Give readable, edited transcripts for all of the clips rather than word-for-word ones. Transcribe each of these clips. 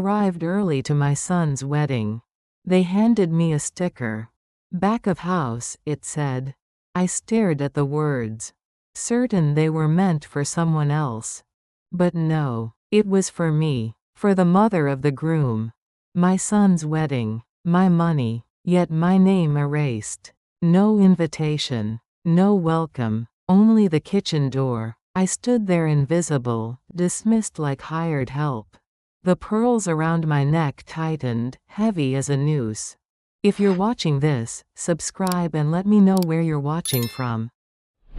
arrived early to my son's wedding. They handed me a sticker. "Back of house," it said. I stared at the words, certain they were meant for someone else. But no, it was for me, for the mother of the groom. My son's wedding, my money, yet my name erased. No invitation, no welcome, only the kitchen door. I stood there invisible, dismissed like hired help. The pearls around my neck tightened, heavy as a noose. If you're watching this, subscribe and let me know where you're watching from.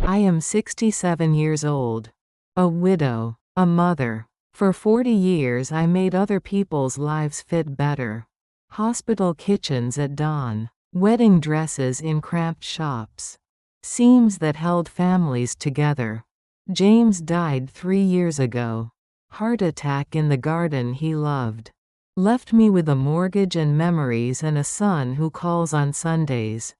I am 67 years old. A widow, a mother. For 40 years I made other people's lives fit better. Hospital kitchens at dawn. Wedding dresses in cramped shops. Seams that held families together. James died 3 years ago. Heart attack in the garden he loved. Left me with a mortgage and memories and a son who calls on Sundays.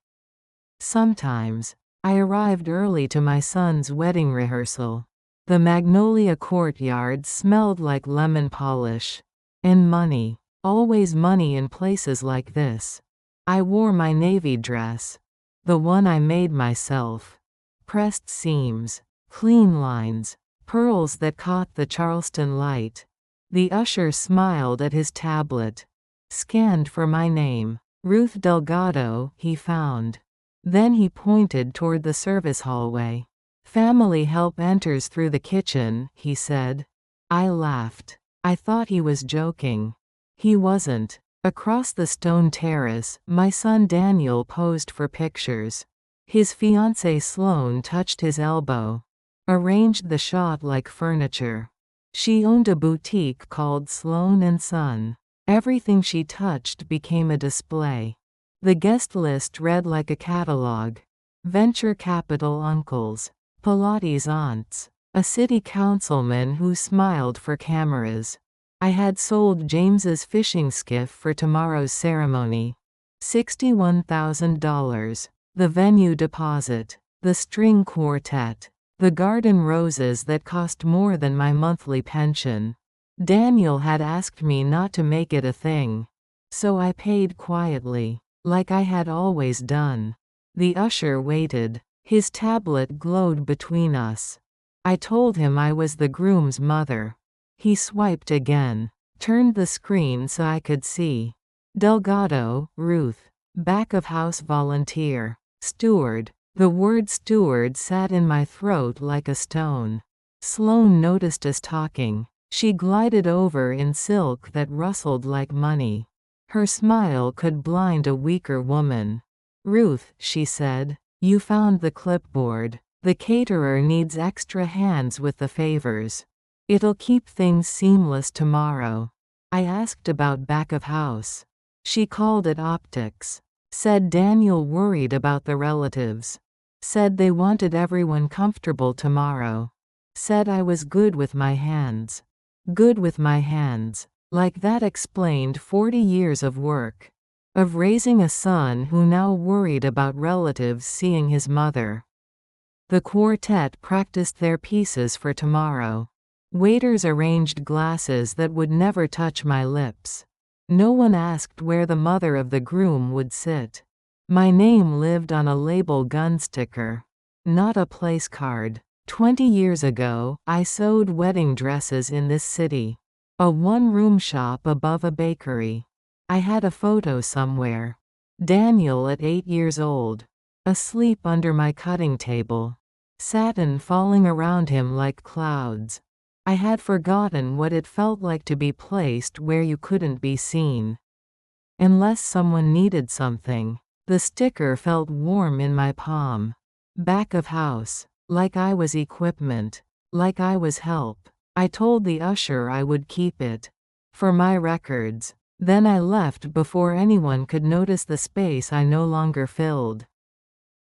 Sometimes. I arrived early to my son's wedding rehearsal. The Magnolia courtyard smelled like lemon polish. And money. Always money in places like this. I wore my navy dress. The one I made myself. Pressed seams. Clean lines. Pearls that caught the Charleston light. The usher smiled at his tablet. Scanned for my name. Ruth Delgado, he found. Then he pointed toward the service hallway. "Family help enters through the kitchen," he said. I laughed. I thought he was joking. He wasn't. Across the stone terrace, my son Daniel posed for pictures. His fiancée Sloane touched his elbow. Arranged the shot like furniture. She owned a boutique called Sloane & Son. Everything she touched became a display. The guest list read like a catalog. Venture capital uncles. Pilates aunts. A city councilman who smiled for cameras. I had sold James's fishing skiff for tomorrow's ceremony. $61,000. The venue deposit. The string quartet. The garden roses that cost more than my monthly pension. Daniel had asked me not to make it a thing. So I paid quietly, like I had always done. The usher waited. His tablet glowed between us. I told him I was the groom's mother. He swiped again. Turned the screen so I could see. Delgado, Ruth. Back of house volunteer. Steward. The word steward sat in my throat like a stone. Sloane noticed us talking. She glided over in silk that rustled like money. Her smile could blind a weaker woman. "Ruth," she said, "you found the clipboard. The caterer needs extra hands with the favors. It'll keep things seamless tomorrow." I asked about back of house. She called it optics. Said Daniel worried about the relatives. Said they wanted everyone comfortable tomorrow. Said I was good with my hands. Good with my hands. Like that explained 40 years of work. Of raising a son who now worried about relatives seeing his mother. The quartet practiced their pieces for tomorrow. Waiters arranged glasses that would never touch my lips. No one asked where the mother of the groom would sit. My name lived on a label gun sticker. Not a place card. 20 years ago, I sewed wedding dresses in this city. A one-room shop above a bakery. I had a photo somewhere. Daniel at 8 years old. Asleep under my cutting table. Satin falling around him like clouds. I had forgotten what it felt like to be placed where you couldn't be seen. Unless someone needed something. The sticker felt warm in my palm. Back of house. Like I was equipment. Like I was help. I told the usher I would keep it. For my records. Then I left before anyone could notice the space I no longer filled.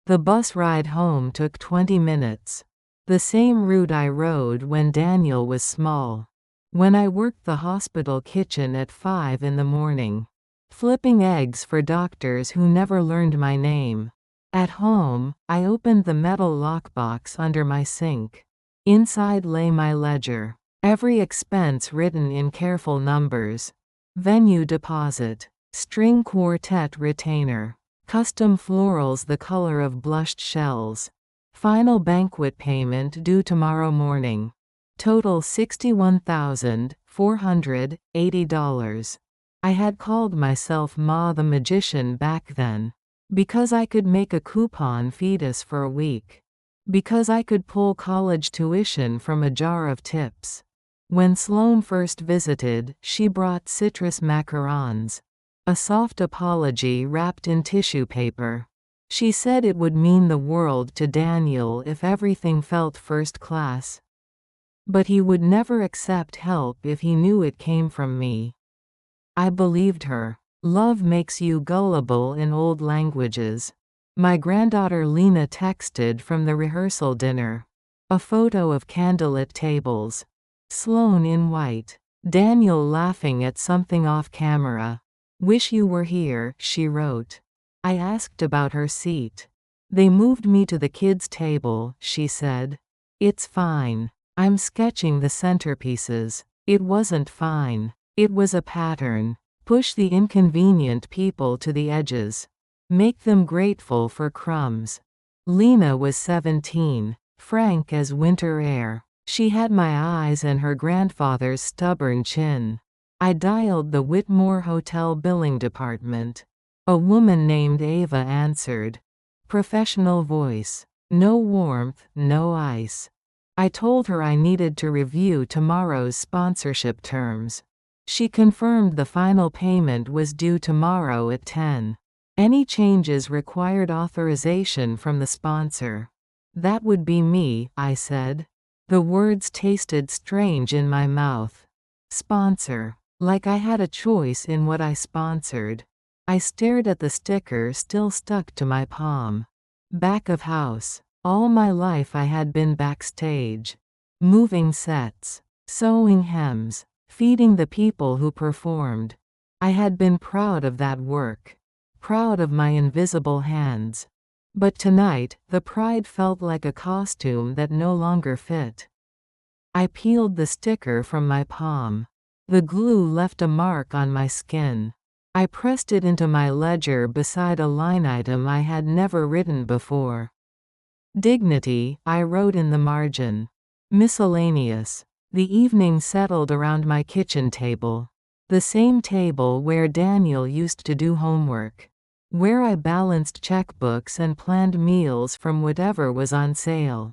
The bus ride home took 20 minutes. The same route I rode when Daniel was small. When I worked the hospital kitchen at 5 in the morning. Flipping eggs for doctors who never learned my name. At home, I opened the metal lockbox under my sink. Inside lay my ledger. Every expense written in careful numbers. Venue deposit. String quartet retainer. Custom florals the color of blushed shells. Final banquet payment due tomorrow morning. Total $61,480. I had called myself Ma the Magician back then. Because I could make a coupon fetus for a week. Because I could pull college tuition from a jar of tips. When Sloane first visited, she brought citrus macarons. A soft apology wrapped in tissue paper. She said it would mean the world to Daniel if everything felt first class. But he would never accept help if he knew it came from me. I believed her. Love makes you gullible in old languages. My granddaughter Lena texted from the rehearsal dinner. A photo of candlelit tables. Sloane in white. Daniel laughing at something off camera. Wish you were here, she wrote. I asked about her seat. They moved me to the kids' table, she said. It's fine. I'm sketching the centerpieces. It wasn't fine. It was a pattern. Push the inconvenient people to the edges. Make them grateful for crumbs. Lena was 17, frank as winter air. She had my eyes and her grandfather's stubborn chin. I dialed the Whitmore Hotel billing department. A woman named Ava answered. Professional voice. No warmth, no ice. I told her I needed to review tomorrow's sponsorship terms. She confirmed the final payment was due tomorrow at 10. Any changes required authorization from the sponsor. That would be me, I said. The words tasted strange in my mouth. Sponsor. Like I had a choice in what I sponsored. I stared at the sticker still stuck to my palm. Back of house. All my life I had been backstage. Moving sets. Sewing hems. Feeding the people who performed. I had been proud of that work. Proud of my invisible hands. But tonight, the pride felt like a costume that no longer fit. I peeled the sticker from my palm. The glue left a mark on my skin. I pressed it into my ledger beside a line item I had never written before. Dignity, I wrote in the margin. Miscellaneous. The evening settled around my kitchen table. The same table where Daniel used to do homework. Where I balanced checkbooks and planned meals from whatever was on sale.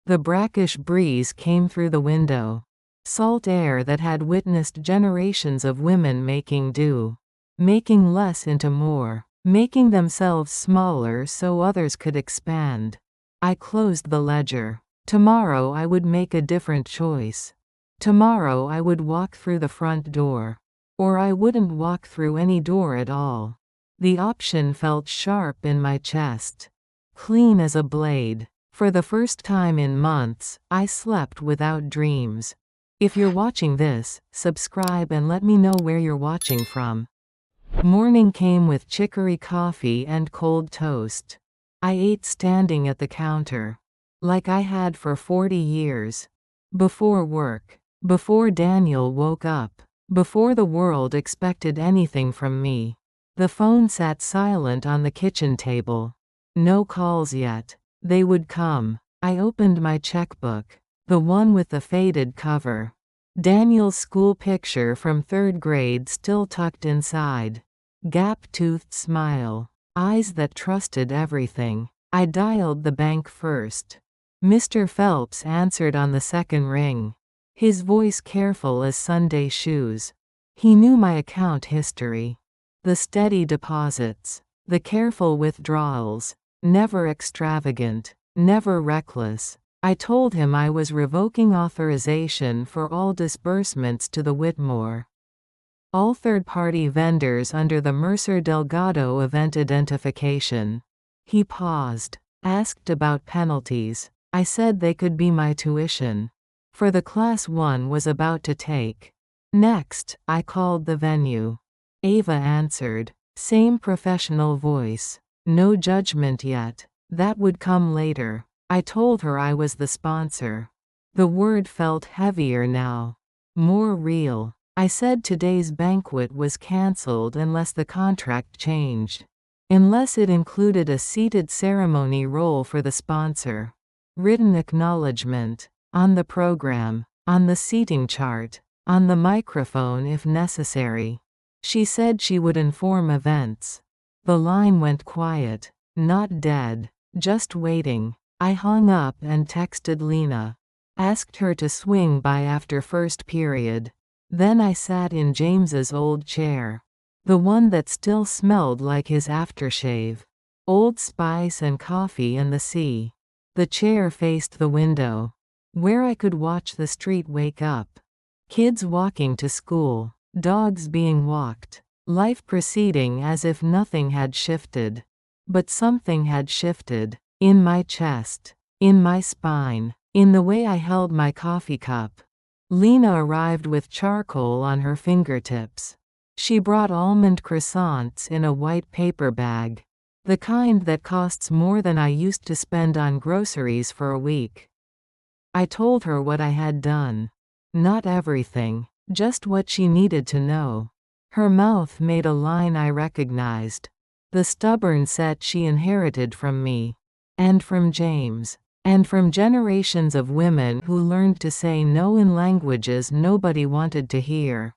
The brackish breeze came through the window. Salt air that had witnessed generations of women making do. Making less into more. Making themselves smaller so others could expand. I closed the ledger. Tomorrow I would make a different choice. Tomorrow I would walk through the front door. Or I wouldn't walk through any door at all. The option felt sharp in my chest. Clean as a blade. For the first time in months, I slept without dreams. If you're watching this, subscribe and let me know where you're watching from. Morning came with chicory coffee and cold toast. I ate standing at the counter. Like I had for 40 years. Before work. Before Daniel woke up. Before the world expected anything from me. The phone sat silent on the kitchen table. No calls yet. They would come. I opened my checkbook. The one with the faded cover. Daniel's school picture from 3rd grade still tucked inside. Gap-toothed smile. Eyes that trusted everything. I dialed the bank first. Mr. Phelps answered on the second ring. His voice careful as Sunday shoes. He knew my account history. The steady deposits. The careful withdrawals. Never extravagant. Never reckless. I told him I was revoking authorization for all disbursements to the Whitmore. All third-party vendors under the Mercer Delgado event identification. He paused. Asked about penalties. I said they could be my tuition. For the class 1 was about to take. Next, I called the venue. Ava answered. Same professional voice. No judgment yet. That would come later. I told her I was the sponsor. The word felt heavier now. More real. I said today's banquet was cancelled unless the contract changed. Unless it included a seated ceremony role for the sponsor. Written acknowledgement. On the program. On the seating chart. On the microphone if necessary. She said she would inform events. The line went quiet. Not dead. Just waiting. I hung up and texted Lena. Asked her to swing by after first period. Then I sat in James's old chair. The one that still smelled like his aftershave. Old Spice and coffee and the sea. The chair faced the window. Where I could watch the street wake up. Kids walking to school. Dogs being walked. Life proceeding as if nothing had shifted. But something had shifted. In my chest. In my spine. In the way I held my coffee cup. Lena arrived with charcoal on her fingertips. She brought almond croissants in a white paper bag. The kind that costs more than I used to spend on groceries for a week. I told her what I had done. Not everything, just what she needed to know. Her mouth made a line I recognized. The stubborn set she inherited from me. And from James. And from generations of women who learned to say no in languages nobody wanted to hear.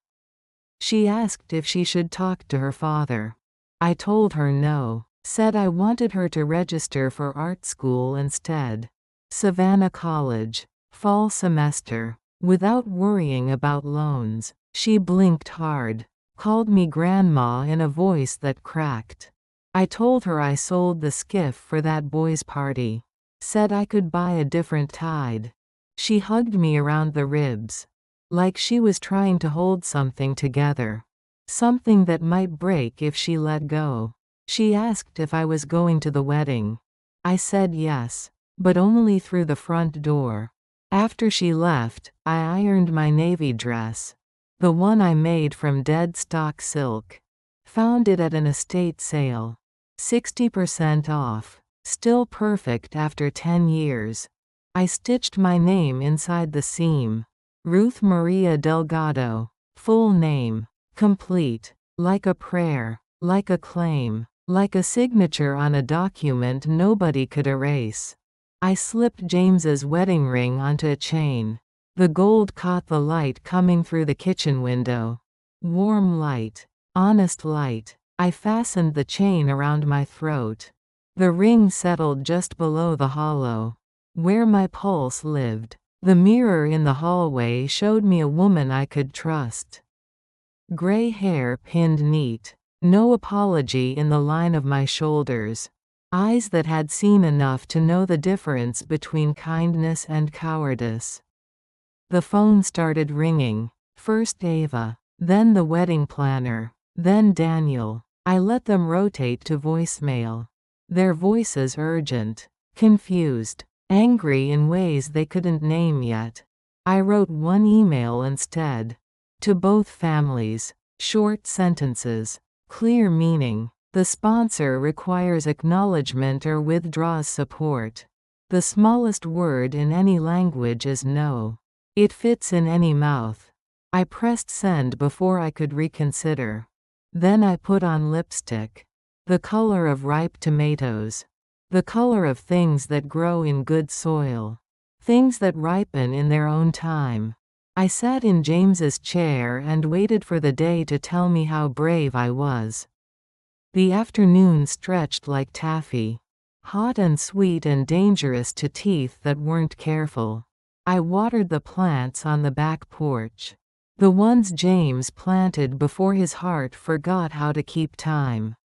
She asked if she should talk to her father. I told her no. Said I wanted her to register for art school instead. Savannah College. Fall semester. Without worrying about loans. She blinked hard. Called me grandma in a voice that cracked. I told her I sold the skiff for that boy's party. Said I could buy a different tide. She hugged me around the ribs. Like she was trying to hold something together. Something that might break if she let go. She asked if I was going to the wedding. I said yes. But only through the front door. After she left, I ironed my navy dress. The one I made from dead stock silk. Found it at an estate sale. 60% off. Still perfect after 10 years. I stitched my name inside the seam. Ruth Maria Delgado. Full name. Complete. Like a prayer. Like a claim. Like a signature on a document nobody could erase. I slipped James's wedding ring onto a chain. The gold caught the light coming through the kitchen window. Warm light. Honest light. I fastened the chain around my throat. The ring settled just below the hollow. Where my pulse lived. The mirror in the hallway showed me a woman I could trust. Gray hair pinned neat. No apology in the line of my shoulders. Eyes that had seen enough to know the difference between kindness and cowardice. The phone started ringing. First Ava. Then the wedding planner. Then Daniel. I let them rotate to voicemail. Their voices urgent. Confused. Angry in ways they couldn't name yet. I wrote one email instead. To both families. Short sentences. Clear meaning. The sponsor requires acknowledgement or withdraws support. The smallest word in any language is no. It fits in any mouth. I pressed send before I could reconsider. Then I put on lipstick. The color of ripe tomatoes. The color of things that grow in good soil. Things that ripen in their own time. I sat in James's chair and waited for the day to tell me how brave I was. The afternoon stretched like taffy. Hot and sweet and dangerous to teeth that weren't careful. I watered the plants on the back porch. The ones James planted before his heart forgot how to keep time.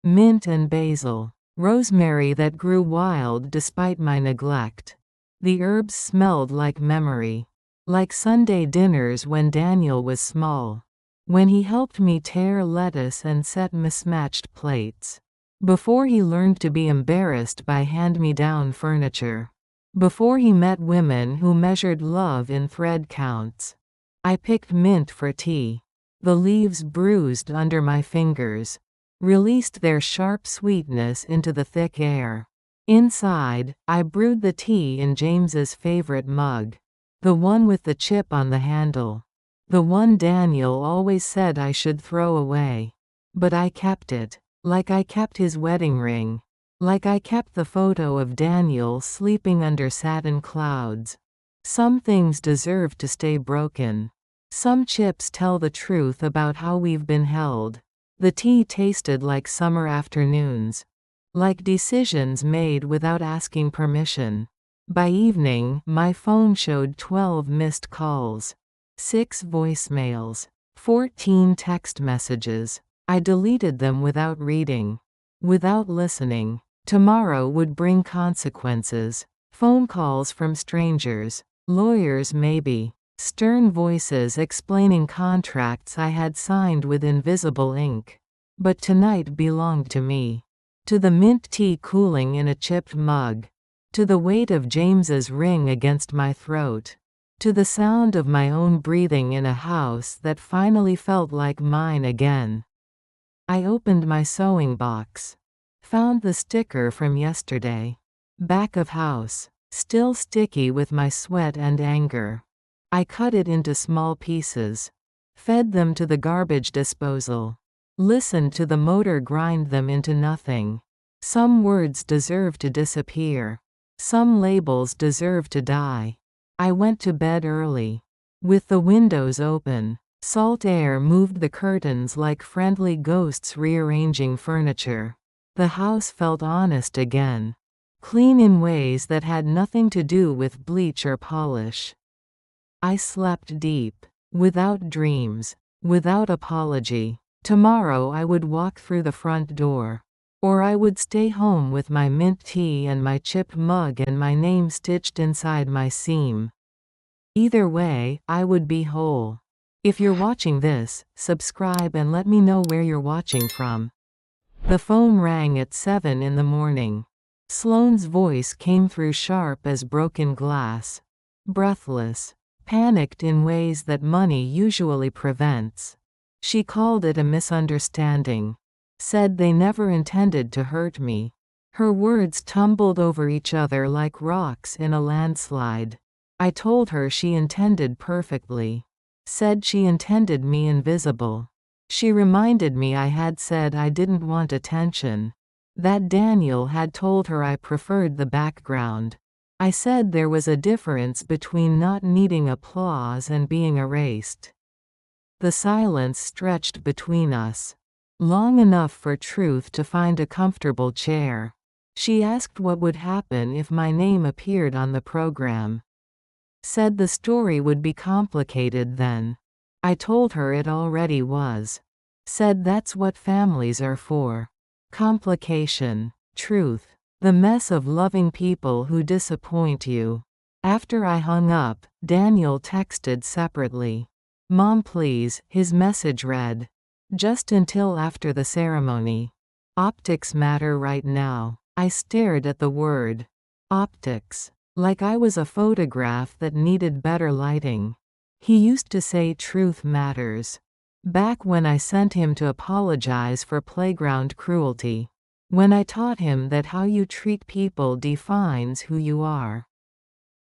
Mint and basil. Rosemary that grew wild despite my neglect. The herbs smelled like memory. Like Sunday dinners when Daniel was small. When he helped me tear lettuce and set mismatched plates. Before he learned to be embarrassed by hand-me-down furniture. Before he met women who measured love in thread counts. I picked mint for tea. The leaves bruised under my fingers. Released their sharp sweetness into the thick air. Inside, I brewed the tea in James's favorite mug. The one with the chip on the handle. The one Daniel always said I should throw away. But I kept it. Like I kept his wedding ring. Like I kept the photo of Daniel sleeping under satin clouds. Some things deserve to stay broken. Some chips tell the truth about how we've been held. The tea tasted like summer afternoons. Like decisions made without asking permission. By evening, my phone showed 12 missed calls. 6 voicemails. 14 text messages. I deleted them without reading. Without listening. Tomorrow would bring consequences. Phone calls from strangers. Lawyers maybe. Stern voices explaining contracts I had signed with invisible ink. But tonight belonged to me. To the mint tea cooling in a chipped mug. To the weight of James's ring against my throat. To the sound of my own breathing in a house that finally felt like mine again. I opened my sewing box. Found the sticker from yesterday. Back of house. Still sticky with my sweat and anger. I cut it into small pieces. Fed them to the garbage disposal. Listened to the motor grind them into nothing. Some words deserve to disappear. Some labels deserve to die. I went to bed early. With the windows open. Salt air moved the curtains like friendly ghosts rearranging furniture. The house felt honest again. Clean in ways that had nothing to do with bleach or polish. I slept deep. Without dreams. Without apology. Tomorrow I would walk through the front door. Or I would stay home with my mint tea and my chipped mug and my name stitched inside my seam. Either way, I would be whole. If you're watching this, subscribe and let me know where you're watching from. The phone rang at 7 in the morning. Sloane's voice came through sharp as broken glass. Breathless. Panicked in ways that money usually prevents. She called it a misunderstanding. Said they never intended to hurt me. Her words tumbled over each other like rocks in a landslide. I told her she intended perfectly. Said she intended me invisible. She reminded me I had said I didn't want attention. That Daniel had told her I preferred the background. I said there was a difference between not needing applause and being erased. The silence stretched between us. Long enough for truth to find a comfortable chair. She asked what would happen if my name appeared on the program. Said the story would be complicated then. I told her it already was. Said that's what families are for. Complication. Truth. The mess of loving people who disappoint you. After I hung up, Daniel texted separately. Mom please, his message read. Just until after the ceremony. Optics matter right now. I stared at the word. Optics. Like I was a photograph that needed better lighting. He used to say truth matters. Back when I sent him to apologize for playground cruelty. When I taught him that how you treat people defines who you are.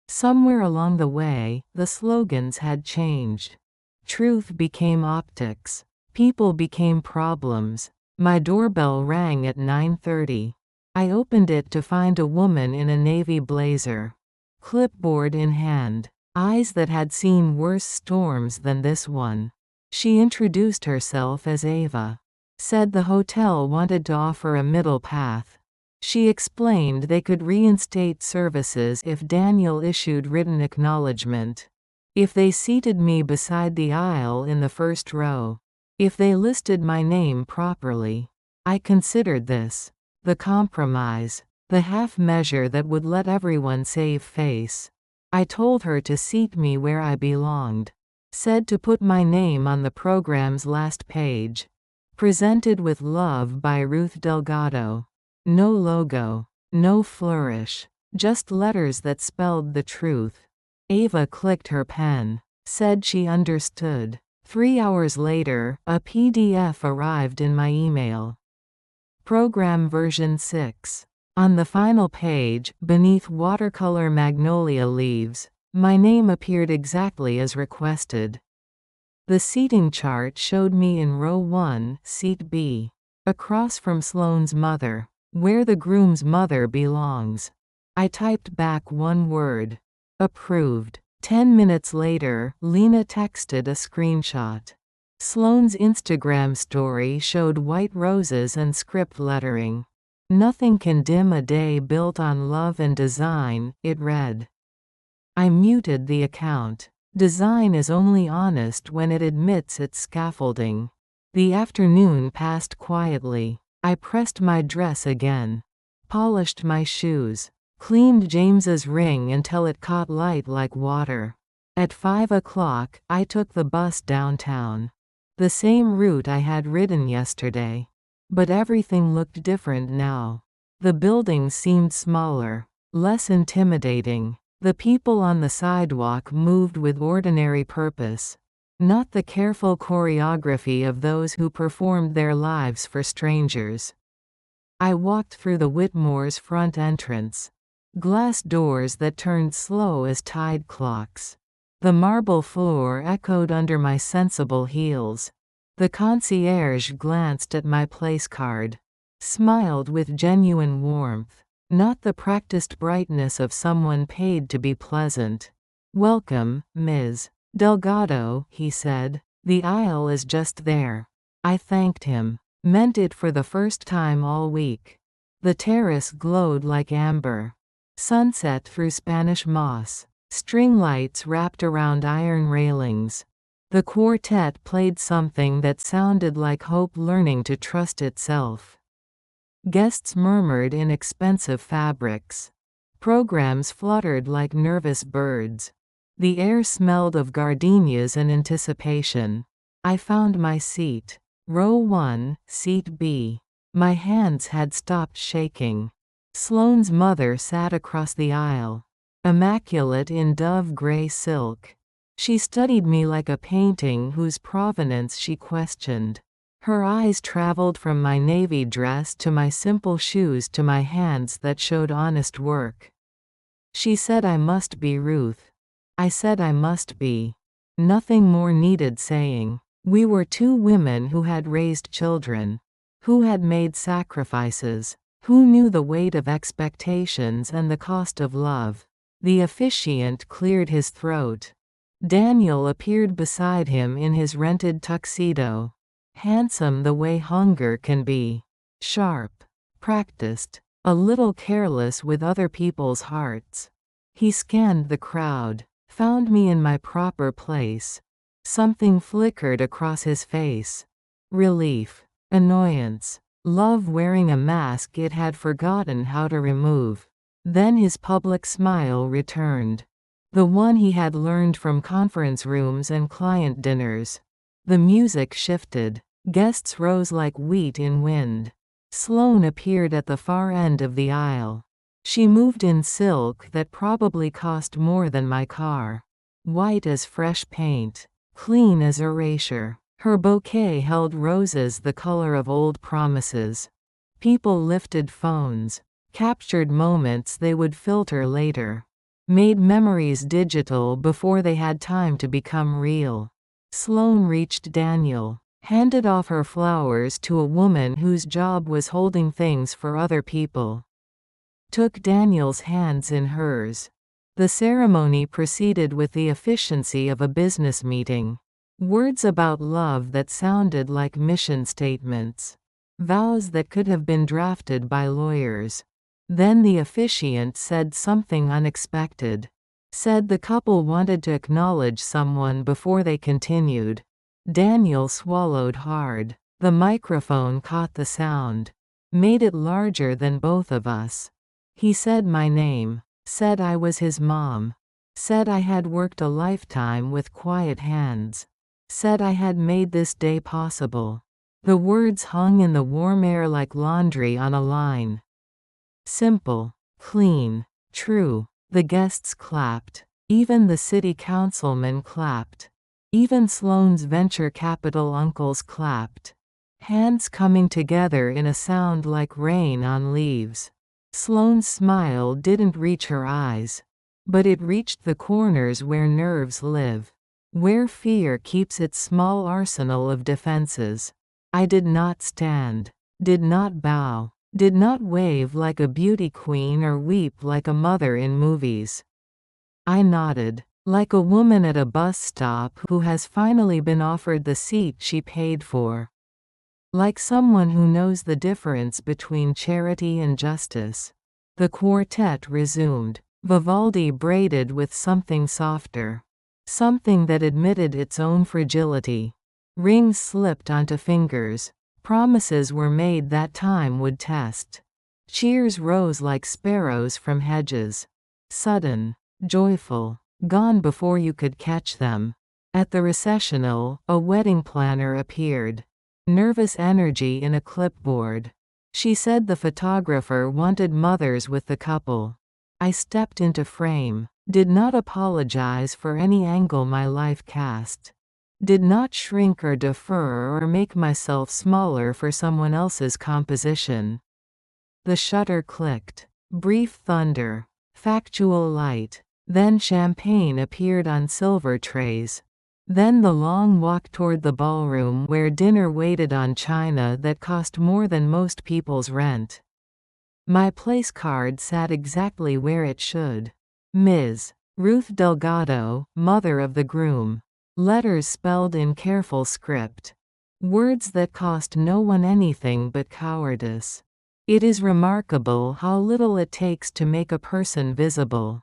Somewhere along the way, the slogans had changed. Truth became optics. People became problems. My doorbell rang at 9:30. I opened it to find a woman in a navy blazer. Clipboard in hand. Eyes that had seen worse storms than this one. She introduced herself as Ava. Said the hotel wanted to offer a middle path. She explained they could reinstate services if Daniel issued written acknowledgement. If they seated me beside the aisle in the first row. If they listed my name properly. I considered this. The compromise. The half measure that would let everyone save face. I told her to seat me where I belonged. Said to put my name on the program's last page. Presented with love by Ruth Delgado. No logo. No flourish. Just letters that spelled the truth. Ava clicked her pen. Said she understood. 3 hours later, a PDF arrived in my email. Program version 6. On the final page, beneath watercolor magnolia leaves, my name appeared exactly as requested. The seating chart showed me in row 1, seat B, across from Sloane's mother, where the groom's mother belongs. I typed back one word. Approved. 10 minutes later, Lena texted a screenshot. Sloane's Instagram story showed white roses and script lettering. "Nothing can dim a day built on love and design," it read. I muted the account. Design is only honest when it admits its scaffolding. The afternoon passed quietly. I pressed my dress again. Polished my shoes. Cleaned James's ring until it caught light like water. At 5 o'clock, I took the bus downtown. The same route I had ridden yesterday. But everything looked different now. The buildings seemed smaller, less intimidating. The people on the sidewalk moved with ordinary purpose, not the careful choreography of those who performed their lives for strangers. I walked through the Whitmore's front entrance. Glass doors that turned slow as tide clocks. The marble floor echoed under my sensible heels. The concierge glanced at my place card, smiled with genuine warmth, not the practiced brightness of someone paid to be pleasant. "Welcome, Ms. Delgado," he said. "The aisle is just there." I thanked him. Meant it for the first time all week. The terrace glowed like amber. Sunset through Spanish moss. String lights wrapped around iron railings. The quartet played something that sounded like hope learning to trust itself. Guests murmured in expensive fabrics. Programs fluttered like nervous birds. The air smelled of gardenias and anticipation. I found my seat. Row 1, seat B. My hands had stopped shaking. Sloane's mother sat across the aisle, immaculate in dove gray silk. She studied me like a painting whose provenance she questioned. Her eyes traveled from my navy dress to my simple shoes to my hands that showed honest work. She said I must be Ruth. I said I must be. Nothing more needed saying. We were two women who had raised children, who had made sacrifices, who knew the weight of expectations and the cost of love. The officiant cleared his throat. Daniel appeared beside him in his rented tuxedo. Handsome the way hunger can be. Sharp. Practiced. A little careless with other people's hearts. He scanned the crowd. Found me in my proper place. Something flickered across his face. Relief. Annoyance. Love wearing a mask it had forgotten how to remove. Then his public smile returned. The one he had learned from conference rooms and client dinners. The music shifted. Guests rose like wheat in wind. Sloane appeared at the far end of the aisle. She moved in silk that probably cost more than my car. White as fresh paint. Clean as erasure. Her bouquet held roses the color of old promises. People lifted phones. Captured moments they would filter later. Made memories digital before they had time to become real. Sloane reached Daniel. Handed off her flowers to a woman whose job was holding things for other people. Took Daniel's hands in hers. The ceremony proceeded with the efficiency of a business meeting. Words about love that sounded like mission statements. Vows that could have been drafted by lawyers. Then the officiant said something unexpected. Said the couple wanted to acknowledge someone before they continued. Daniel swallowed hard. The microphone caught the sound. Made it larger than both of us. He said my name. Said I was his mom. Said I had worked a lifetime with quiet hands. Said I had made this day possible. The words hung in the warm air like laundry on a line. Simple. Clean. True. The guests clapped. Even the city councilman clapped. Even Sloane's venture capital uncles clapped. Hands coming together in a sound like rain on leaves. Sloane's smile didn't reach her eyes. But it reached the corners where nerves live. where fear keeps its small arsenal of defenses. I did not stand, did not bow, did not wave like a beauty queen or weep like a mother in movies. I nodded, like a woman at a bus stop who has finally been offered the seat she paid for. Like someone who knows the difference between charity and justice. The quartet resumed, Vivaldi braided with something softer. Something that admitted its own fragility. Rings slipped onto fingers. Promises were made that time would test. Cheers rose like sparrows from hedges. Sudden, joyful, gone before you could catch them. At the recessional, a wedding planner appeared. Nervous energy in a clipboard. She said the photographer wanted mothers with the couple. I stepped into frame, did not apologize for any angle my life cast. Did not shrink or defer or make myself smaller for someone else's composition. The shutter clicked. Brief thunder. Factual light. Then champagne appeared on silver trays. Then the long walk toward the ballroom where dinner waited on china that cost more than most people's rent. My place card sat exactly where it should. Ms. Ruth Delgado, mother of the groom. Letters spelled in careful script. Words that cost no one anything but cowardice. It is remarkable how little it takes to make a person visible.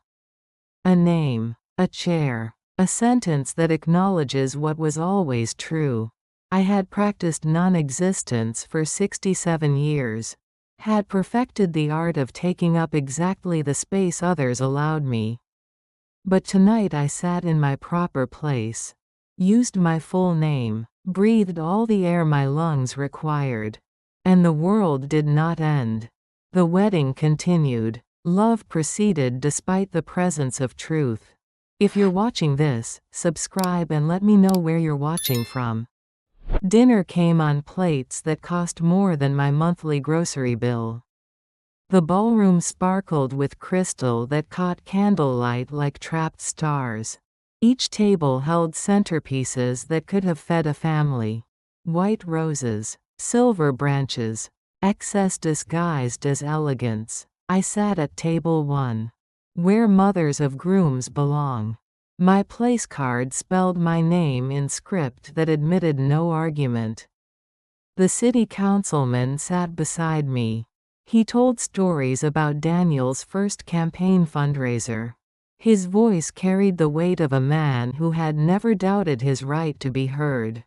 A name, a chair, a sentence that acknowledges what was always true. I had practiced non-existence for 67 years. Had perfected the art of taking up exactly the space others allowed me. But tonight I sat in my proper place. Used my full name, breathed all the air my lungs required. And the world did not end. The wedding continued. Love proceeded despite the presence of truth. If you're watching this, subscribe and let me know where you're watching from. Dinner came on plates that cost more than my monthly grocery bill. The ballroom sparkled with crystal that caught candlelight like trapped stars. Each table held centerpieces that could have fed a family. White roses, silver branches, excess disguised as elegance. I sat at table 1. Where mothers of grooms belong. My place card spelled my name in script that admitted no argument. The city councilman sat beside me. He told stories about Daniel's first campaign fundraiser. His voice carried the weight of a man who had never doubted his right to be heard.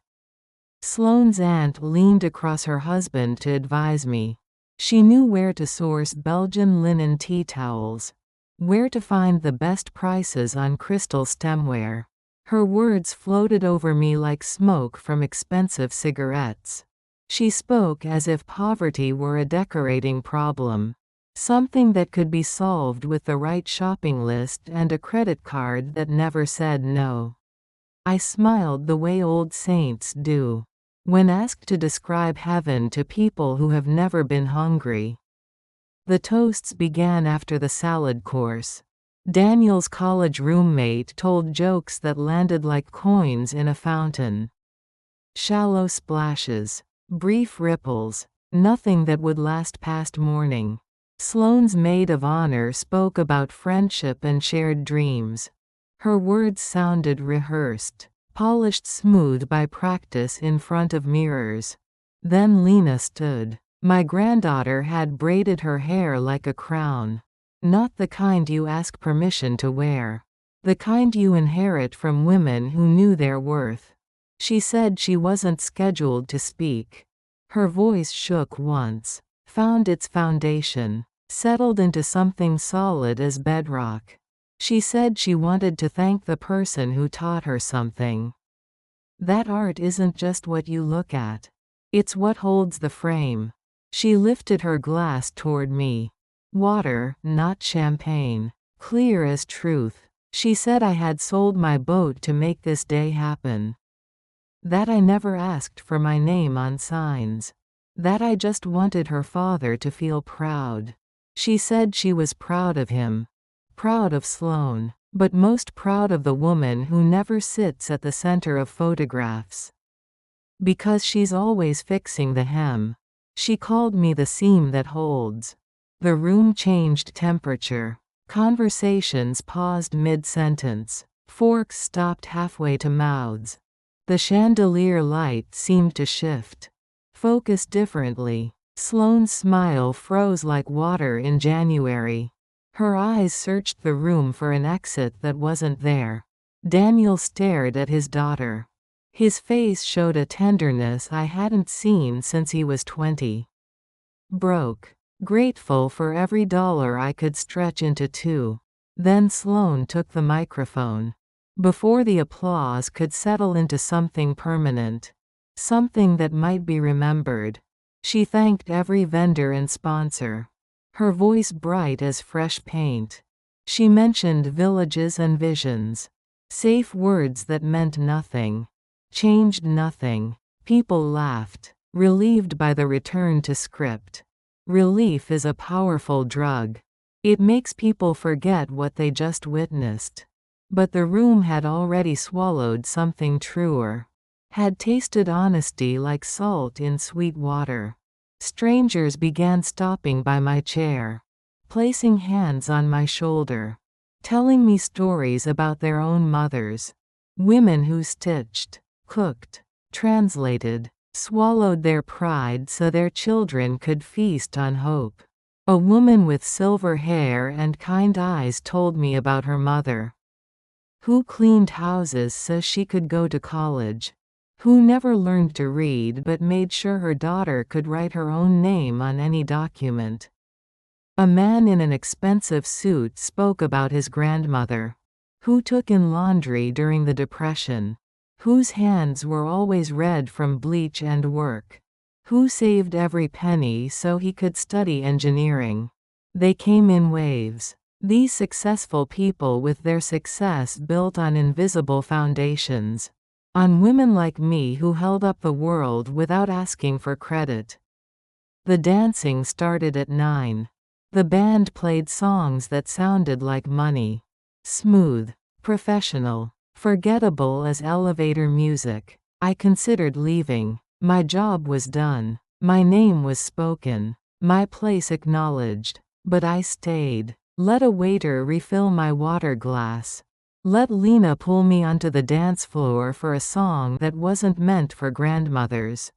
Sloane's aunt leaned across her husband to advise me. She knew where to source Belgian linen tea towels. Where to find the best prices on crystal stemware. Her words floated over me like smoke from expensive cigarettes. She spoke as if poverty were a decorating problem. Something that could be solved with the right shopping list and a credit card that never said no. I smiled the way old saints do. When asked to describe heaven to people who have never been hungry. The toasts began after the salad course. Daniel's college roommate told jokes that landed like coins in a fountain. Shallow splashes. Brief ripples. Nothing that would last past morning. Sloane's maid of honor spoke about friendship and shared dreams. Her words sounded rehearsed, polished smooth by practice in front of mirrors. Then Lena stood. My granddaughter had braided her hair like a crown. Not the kind you ask permission to wear. The kind you inherit from women who knew their worth. She said she wasn't scheduled to speak. Her voice shook once, found its foundation, settled into something solid as bedrock. She said she wanted to thank the person who taught her something. That art isn't just what you look at. It's what holds the frame. She lifted her glass toward me. Water, not champagne. Clear as truth. She said I had sold my boat to make this day happen. That I never asked for my name on signs. That I just wanted her father to feel proud. She said she was proud of him. Proud of Sloane. but most proud of the woman who never sits at the center of photographs. Because she's always fixing the hem. She called me the seam that holds. The room changed temperature. Conversations paused mid-sentence. Forks stopped halfway to mouths. The chandelier light seemed to shift. Focus differently. Sloane's smile froze like water in January. Her eyes searched the room for an exit that wasn't there. Daniel stared at his daughter. His face showed a tenderness I hadn't seen since he was 20. Broke. Grateful for every dollar I could stretch into two. Then Sloane took the microphone. Before the applause could settle into something permanent. Something that might be remembered. She thanked every vendor and sponsor. Her voice bright as fresh paint. She mentioned villages and visions. Safe words that meant nothing. Changed nothing. People laughed, relieved by the return to script. Relief is a powerful drug. It makes people forget what they just witnessed. But the room had already swallowed something truer. Had tasted honesty like salt in sweet water. Strangers began stopping by my chair. Placing hands on my shoulder. Telling me stories about their own mothers. Women who stitched, cooked, translated, swallowed their pride so their children could feast on hope. A woman with silver hair and kind eyes told me about her mother. Who cleaned houses so she could go to college. Who never learned to read but made sure her daughter could write her own name on any document. A man in an expensive suit spoke about his grandmother. Who took in laundry during the Depression. Whose hands were always red from bleach and work. Who saved every penny so he could study engineering. They came in waves. These successful people with their success built on invisible foundations. On women like me who held up the world without asking for credit. The dancing started at 9. The band played songs that sounded like money. Smooth, professional, forgettable as elevator music. I considered leaving. My job was done. My name was spoken. My place acknowledged. But I stayed. Let a waiter refill my water glass. Let Lena pull me onto the dance floor for a song that wasn't meant for grandmothers.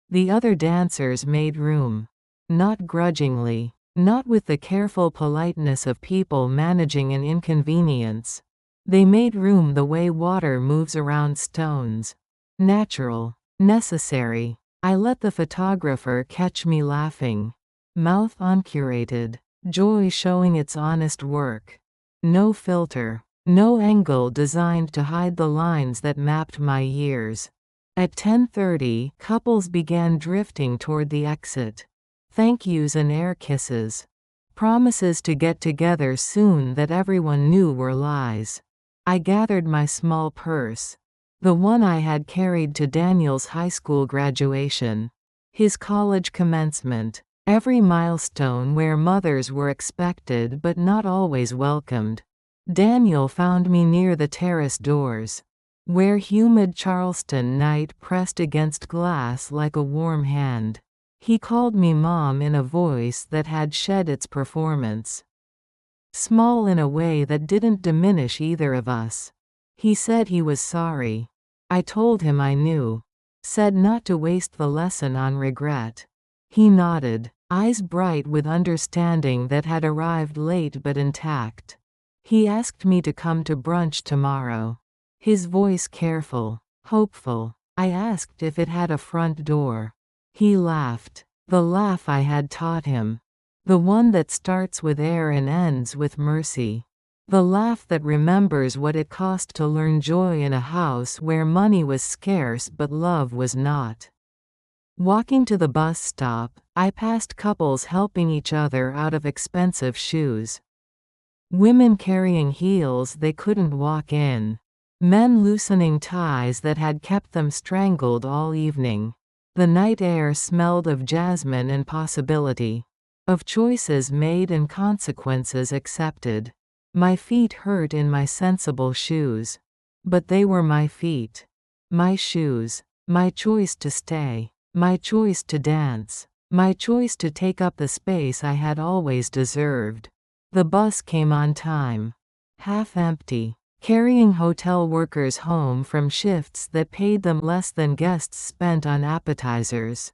The other dancers made room. Not grudgingly. Not with the careful politeness of people managing an inconvenience. They made room the way water moves around stones. Natural. Necessary. I let the photographer catch me laughing. Mouth uncurated. Joy showing its honest work. No filter. No angle designed to hide the lines that mapped my years. At 10:30, couples began drifting toward the exit. Thank yous and air kisses. Promises to get together soon that everyone knew were lies. I gathered my small purse. The one I had carried to Daniel's high school graduation. His college commencement. Every milestone where mothers were expected but not always welcomed. Daniel found me near the terrace doors. Where humid Charleston night pressed against glass like a warm hand. He called me Mom in a voice that had shed its performance. Small in a way that didn't diminish either of us. He said he was sorry. I told him I knew. Said not to waste the lesson on regret. He nodded, eyes bright with understanding that had arrived late but intact. He asked me to come to brunch tomorrow. His voice careful, hopeful. I asked if it had a front door. He laughed. The laugh I had taught him. The one that starts with air and ends with mercy. The laugh that remembers what it cost to learn joy in a house where money was scarce but love was not. Walking to the bus stop, I passed couples helping each other out of expensive shoes. Women carrying heels they couldn't walk in. Men loosening ties that had kept them strangled all evening. The night air smelled of jasmine and possibility. Of choices made and consequences accepted. My feet hurt in my sensible shoes. But they were my feet. My shoes. My choice to stay. My choice to dance. My choice to take up the space I had always deserved. The bus came on time. Half empty. Carrying hotel workers home from shifts that paid them less than guests spent on appetizers.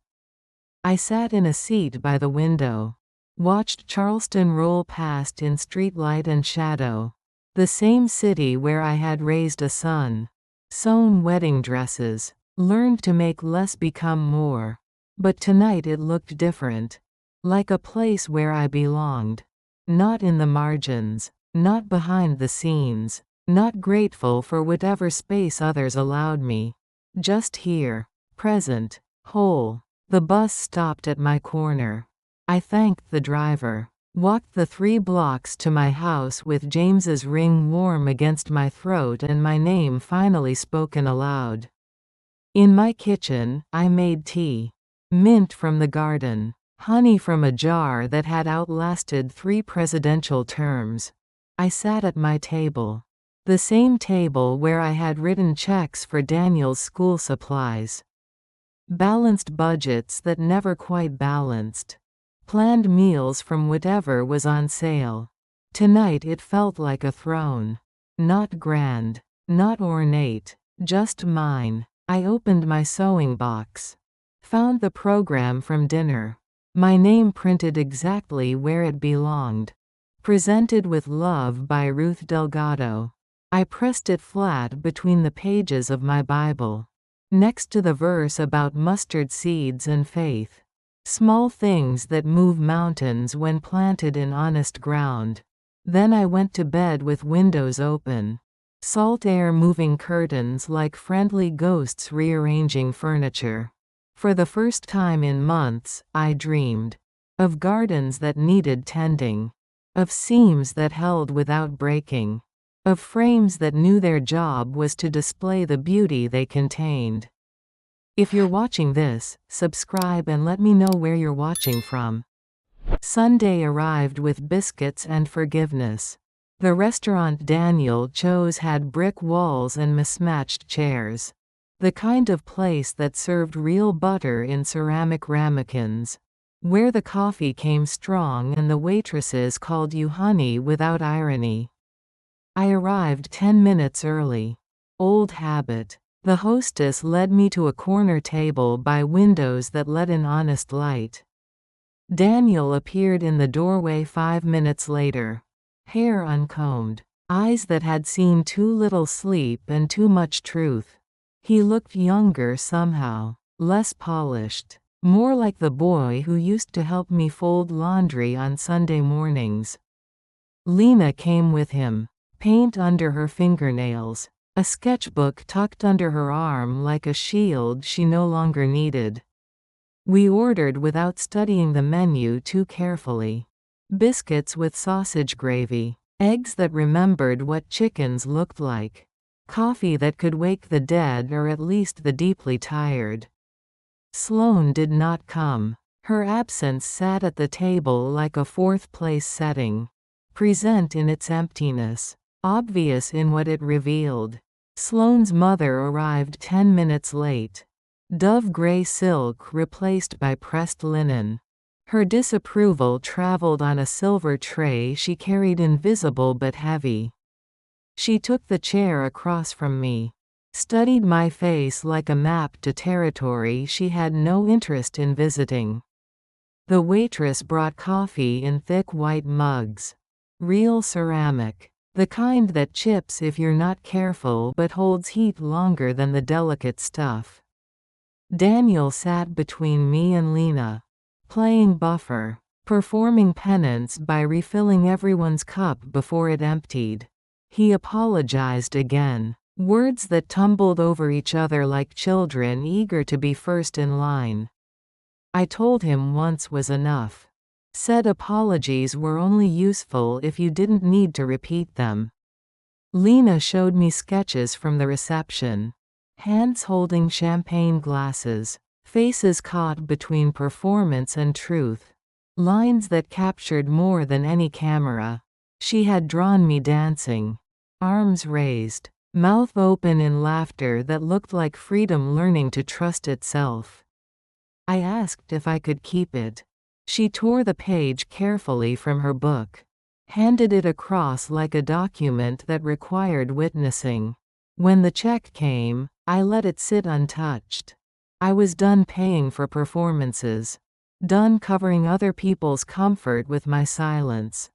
I sat in a seat by the window. Watched Charleston roll past in streetlight and shadow. The same city where I had raised a son. Sewn wedding dresses. Learned to make less become more. But tonight it looked different. Like a place where I belonged. Not in the margins. Not behind the scenes. Not grateful for whatever space others allowed me. Just here. Present. Whole. The bus stopped at my corner. I thanked the driver. Walked the 3 blocks to my house with James's ring warm against my throat and my name finally spoken aloud. In my kitchen, I made tea. Mint from the garden. Honey from a jar that had outlasted 3 presidential terms. I sat at my table. The same table where I had written checks for Daniel's school supplies. Balanced budgets that never quite balanced. Planned meals from whatever was on sale. Tonight it felt like a throne. Not grand. Not ornate. Just mine. I opened my sewing box. Found the program from dinner. My name printed exactly where it belonged. Presented with love by Ruth Delgado. I pressed it flat between the pages of my Bible. Next to the verse about mustard seeds and faith. Small things that move mountains when planted in honest ground. Then I went to bed with windows open. Salt air moving curtains like friendly ghosts rearranging furniture. For the first time in months, I dreamed. Of gardens that needed tending. Of seams that held without breaking. Of frames that knew their job was to display the beauty they contained. If you're watching this, subscribe and let me know where you're watching from. Sunday arrived with biscuits and forgiveness. The restaurant Daniel chose had brick walls and mismatched chairs. The kind of place that served real butter in ceramic ramekins. Where the coffee came strong and the waitresses called you honey without irony. I arrived 10 minutes early. Old habit. The hostess led me to a corner table by windows that let in honest light. Daniel appeared in the doorway 5 minutes later. Hair uncombed. Eyes that had seen too little sleep and too much truth. He looked younger somehow. Less polished. More like the boy who used to help me fold laundry on Sunday mornings. Lena came with him. Paint under her fingernails. A sketchbook tucked under her arm like a shield she no longer needed. We ordered without studying the menu too carefully. Biscuits with sausage gravy. Eggs that remembered what chickens looked like. Coffee that could wake the dead or at least the deeply tired. Sloane did not come. Her absence sat at the table like a fourth-place setting. Present in its emptiness. Obvious in what it revealed. Sloane's mother arrived 10 minutes late. Dove gray silk replaced by pressed linen. Her disapproval traveled on a silver tray she carried invisible but heavy. She took the chair across from me. Studied my face like a map to territory she had no interest in visiting. The waitress brought coffee in thick white mugs. Real ceramic. The kind that chips if you're not careful but holds heat longer than the delicate stuff. Daniel sat between me and Lena. Playing buffer. Performing penance by refilling everyone's cup before it emptied. He apologized again. Words that tumbled over each other like children eager to be first in line. I told him once was enough. Said apologies were only useful if you didn't need to repeat them. Lena showed me sketches from the reception. Hands holding champagne glasses. Faces caught between performance and truth. Lines that captured more than any camera. She had drawn me dancing. Arms raised. Mouth open in laughter that looked like freedom learning to trust itself. I asked if I could keep it. She tore the page carefully from her book. Handed it across like a document that required witnessing. When the check came, I let it sit untouched. I was done paying for performances. Done covering other people's comfort with my silence.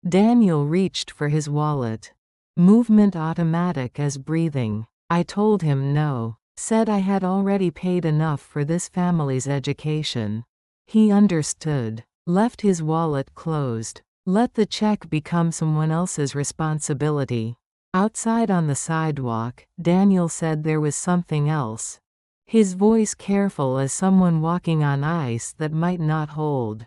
Daniel reached for his wallet. Movement automatic as breathing. I told him no. Said I had already paid enough for this family's education. He understood. Left his wallet closed. Let the check become someone else's responsibility. Outside on the sidewalk, Daniel said there was something else. His voice careful as someone walking on ice that might not hold.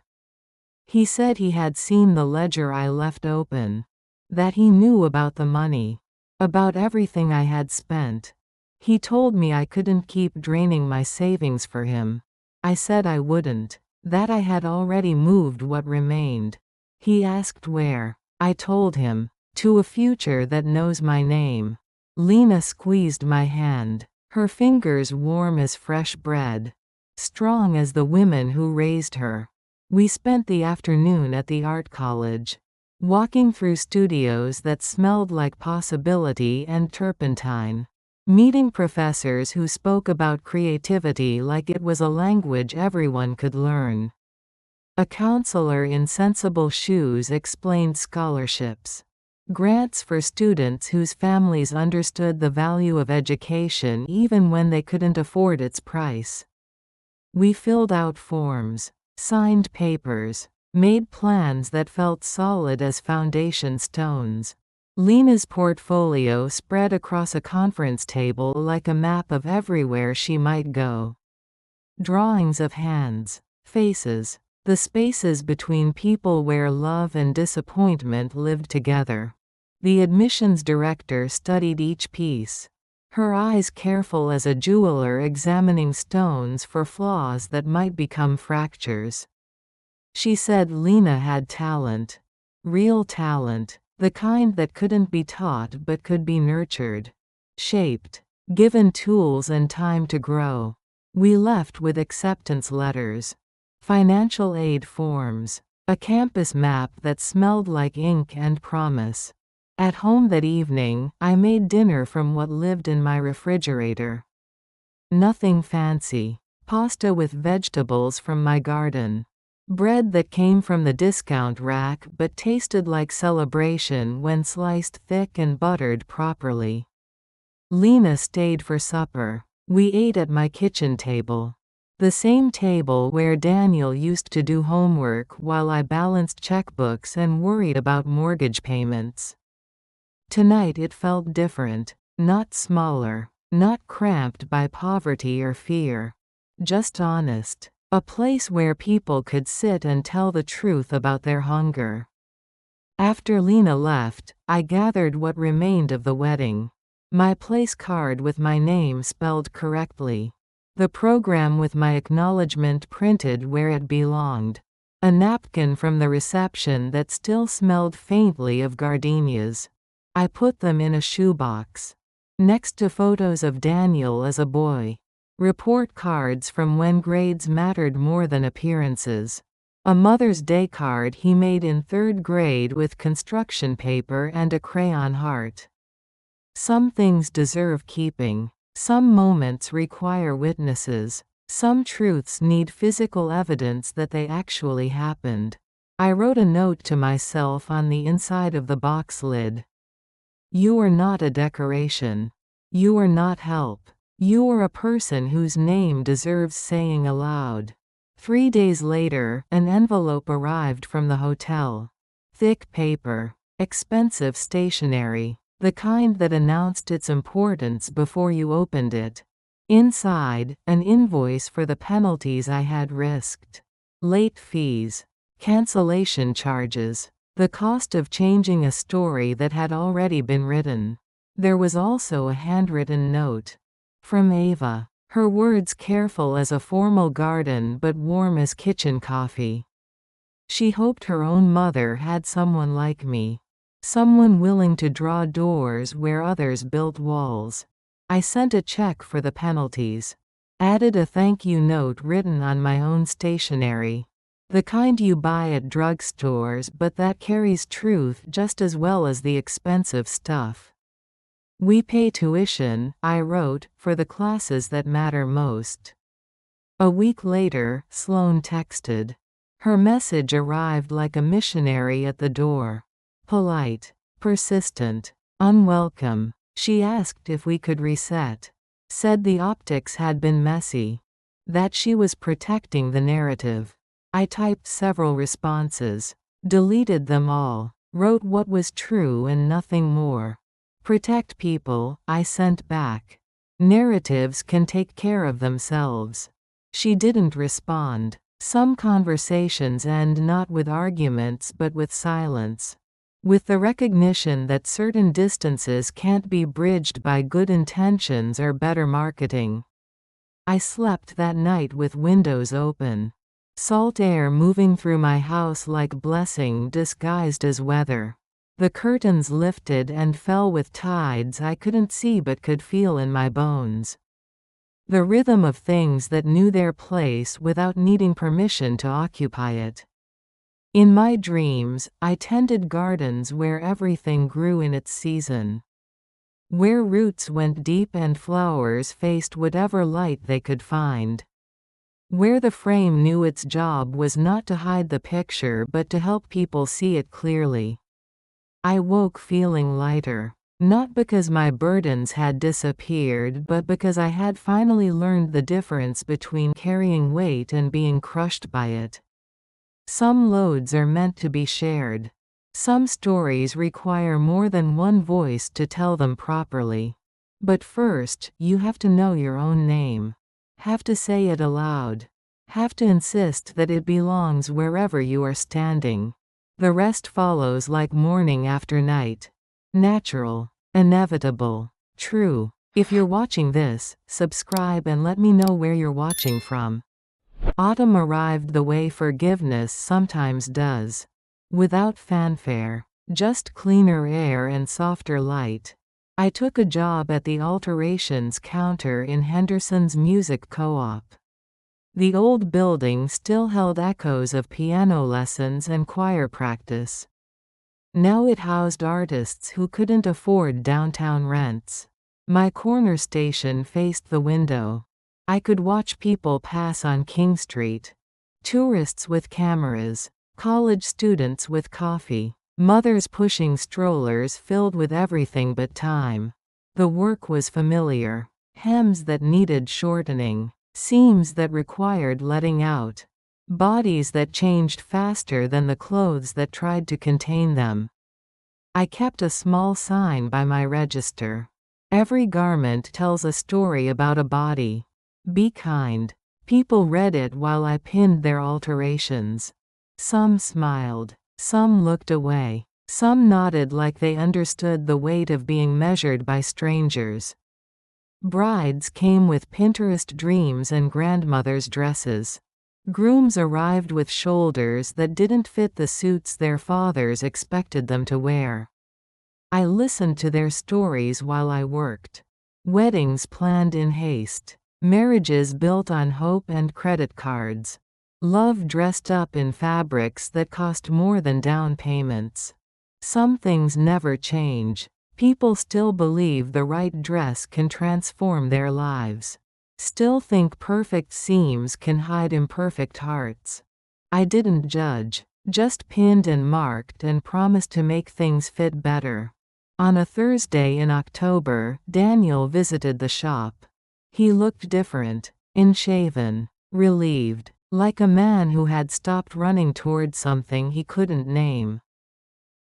He said he had seen the ledger I left open. That he knew about the money. About everything I had spent. He told me I couldn't keep draining my savings for him. I said I wouldn't. That I had already moved what remained. He asked where. I told him. To a future that knows my name. Lena squeezed my hand. Her fingers warm as fresh bread. Strong as the women who raised her. We spent the afternoon at the art college. Walking through studios that smelled like possibility and turpentine. Meeting professors who spoke about creativity like it was a language everyone could learn. A counselor in sensible shoes explained scholarships. Grants for students whose families understood the value of education even when they couldn't afford its price. We filled out forms, signed papers, made plans that felt solid as foundation stones. Lena's portfolio spread across a conference table like a map of everywhere she might go. Drawings of hands, faces, the spaces between people where love and disappointment lived together. The admissions director studied each piece. Her eyes careful as a jeweler examining stones for flaws that might become fractures. She said Lena had talent. Real talent. The kind that couldn't be taught but could be nurtured. Shaped. Given tools and time to grow. We left with acceptance letters. Financial aid forms. A campus map that smelled like ink and promise. At home that evening, I made dinner from what lived in my refrigerator. Nothing fancy. Pasta with vegetables from my garden. Bread that came from the discount rack but tasted like celebration when sliced thick and buttered properly. Lena stayed for supper. We ate at my kitchen table. The same table where Daniel used to do homework while I balanced checkbooks and worried about mortgage payments. Tonight it felt different. Not smaller. Not cramped by poverty or fear. Just honest. A place where people could sit and tell the truth about their hunger. After Lena left, I gathered what remained of the wedding. My place card with my name spelled correctly. The program with my acknowledgement printed where it belonged. A napkin from the reception that still smelled faintly of gardenias. I put them in a shoebox. Next to photos of Daniel as a boy. Report cards from when grades mattered more than appearances. A Mother's Day card he made in 3rd grade with construction paper and a crayon heart. Some things deserve keeping. Some moments require witnesses. Some truths need physical evidence that they actually happened. I wrote a note to myself on the inside of the box lid. You are not a decoration. You are not help. You are a person whose name deserves saying aloud. 3 days later, an envelope arrived from the hotel. Thick paper. Expensive stationery. The kind that announced its importance before you opened it. Inside, an invoice for the penalties I had risked. Late fees. Cancellation charges. The cost of changing a story that had already been written. There was also a handwritten note. From Ava. Her words careful as a formal garden but warm as kitchen coffee. She hoped her own mother had someone like me. Someone willing to draw doors where others built walls. I sent a check for the penalties. Added a thank you note written on my own stationery. The kind you buy at drugstores but that carries truth just as well as the expensive stuff. We pay tuition, I wrote, for the classes that matter most. A week later, Sloane texted. Her message arrived like a missionary at the door. Polite, persistent, unwelcome. She asked if we could reset. Said the optics had been messy. That she was protecting the narrative. I typed several responses. Deleted them all. Wrote what was true and nothing more. Protect people, I sent back. Narratives can take care of themselves. She didn't respond. Some conversations end not with arguments but with silence. With the recognition that certain distances can't be bridged by good intentions or better marketing. I slept that night with windows open. Salt air moving through my house like blessing disguised as weather. The curtains lifted and fell with tides I couldn't see but could feel in my bones. The rhythm of things that knew their place without needing permission to occupy it. In my dreams, I tended gardens where everything grew in its season. Where roots went deep and flowers faced whatever light they could find. Where the frame knew its job was not to hide the picture but to help people see it clearly. I woke feeling lighter. Not because my burdens had disappeared but because I had finally learned the difference between carrying weight and being crushed by it. Some loads are meant to be shared. Some stories require more than one voice to tell them properly. But first, you have to know your own name. Have to say it aloud. Have to insist that it belongs wherever you are standing. The rest follows like morning after night. Natural. Inevitable. True. If you're watching this, subscribe and let me know where you're watching from. Autumn arrived the way forgiveness sometimes does. Without fanfare. Just cleaner air and softer light. I took a job at the alterations counter in Henderson's Music Co-op. The old building still held echoes of piano lessons and choir practice. Now it housed artists who couldn't afford downtown rents. My corner station faced the window. I could watch people pass on King Street. Tourists with cameras. College students with coffee. Mothers pushing strollers filled with everything but time. The work was familiar. Hems that needed shortening. Seams that required letting out. Bodies that changed faster than the clothes that tried to contain them. I kept a small sign by my register. Every garment tells a story about a body. Be kind. People read it while I pinned their alterations. Some smiled. Some looked away. Some nodded like they understood the weight of being measured by strangers. Brides came with Pinterest dreams and grandmothers' dresses. Grooms arrived with shoulders that didn't fit the suits their fathers expected them to wear. I listened to their stories while I worked. Weddings planned in haste. Marriages built on hope and credit cards. Love dressed up in fabrics that cost more than down payments. Some things never change. People still believe the right dress can transform their lives. Still think perfect seams can hide imperfect hearts. I didn't judge, just pinned and marked and promised to make things fit better. On a Thursday in October, Daniel visited the shop. He looked different, unshaven, relieved, like a man who had stopped running toward something he couldn't name.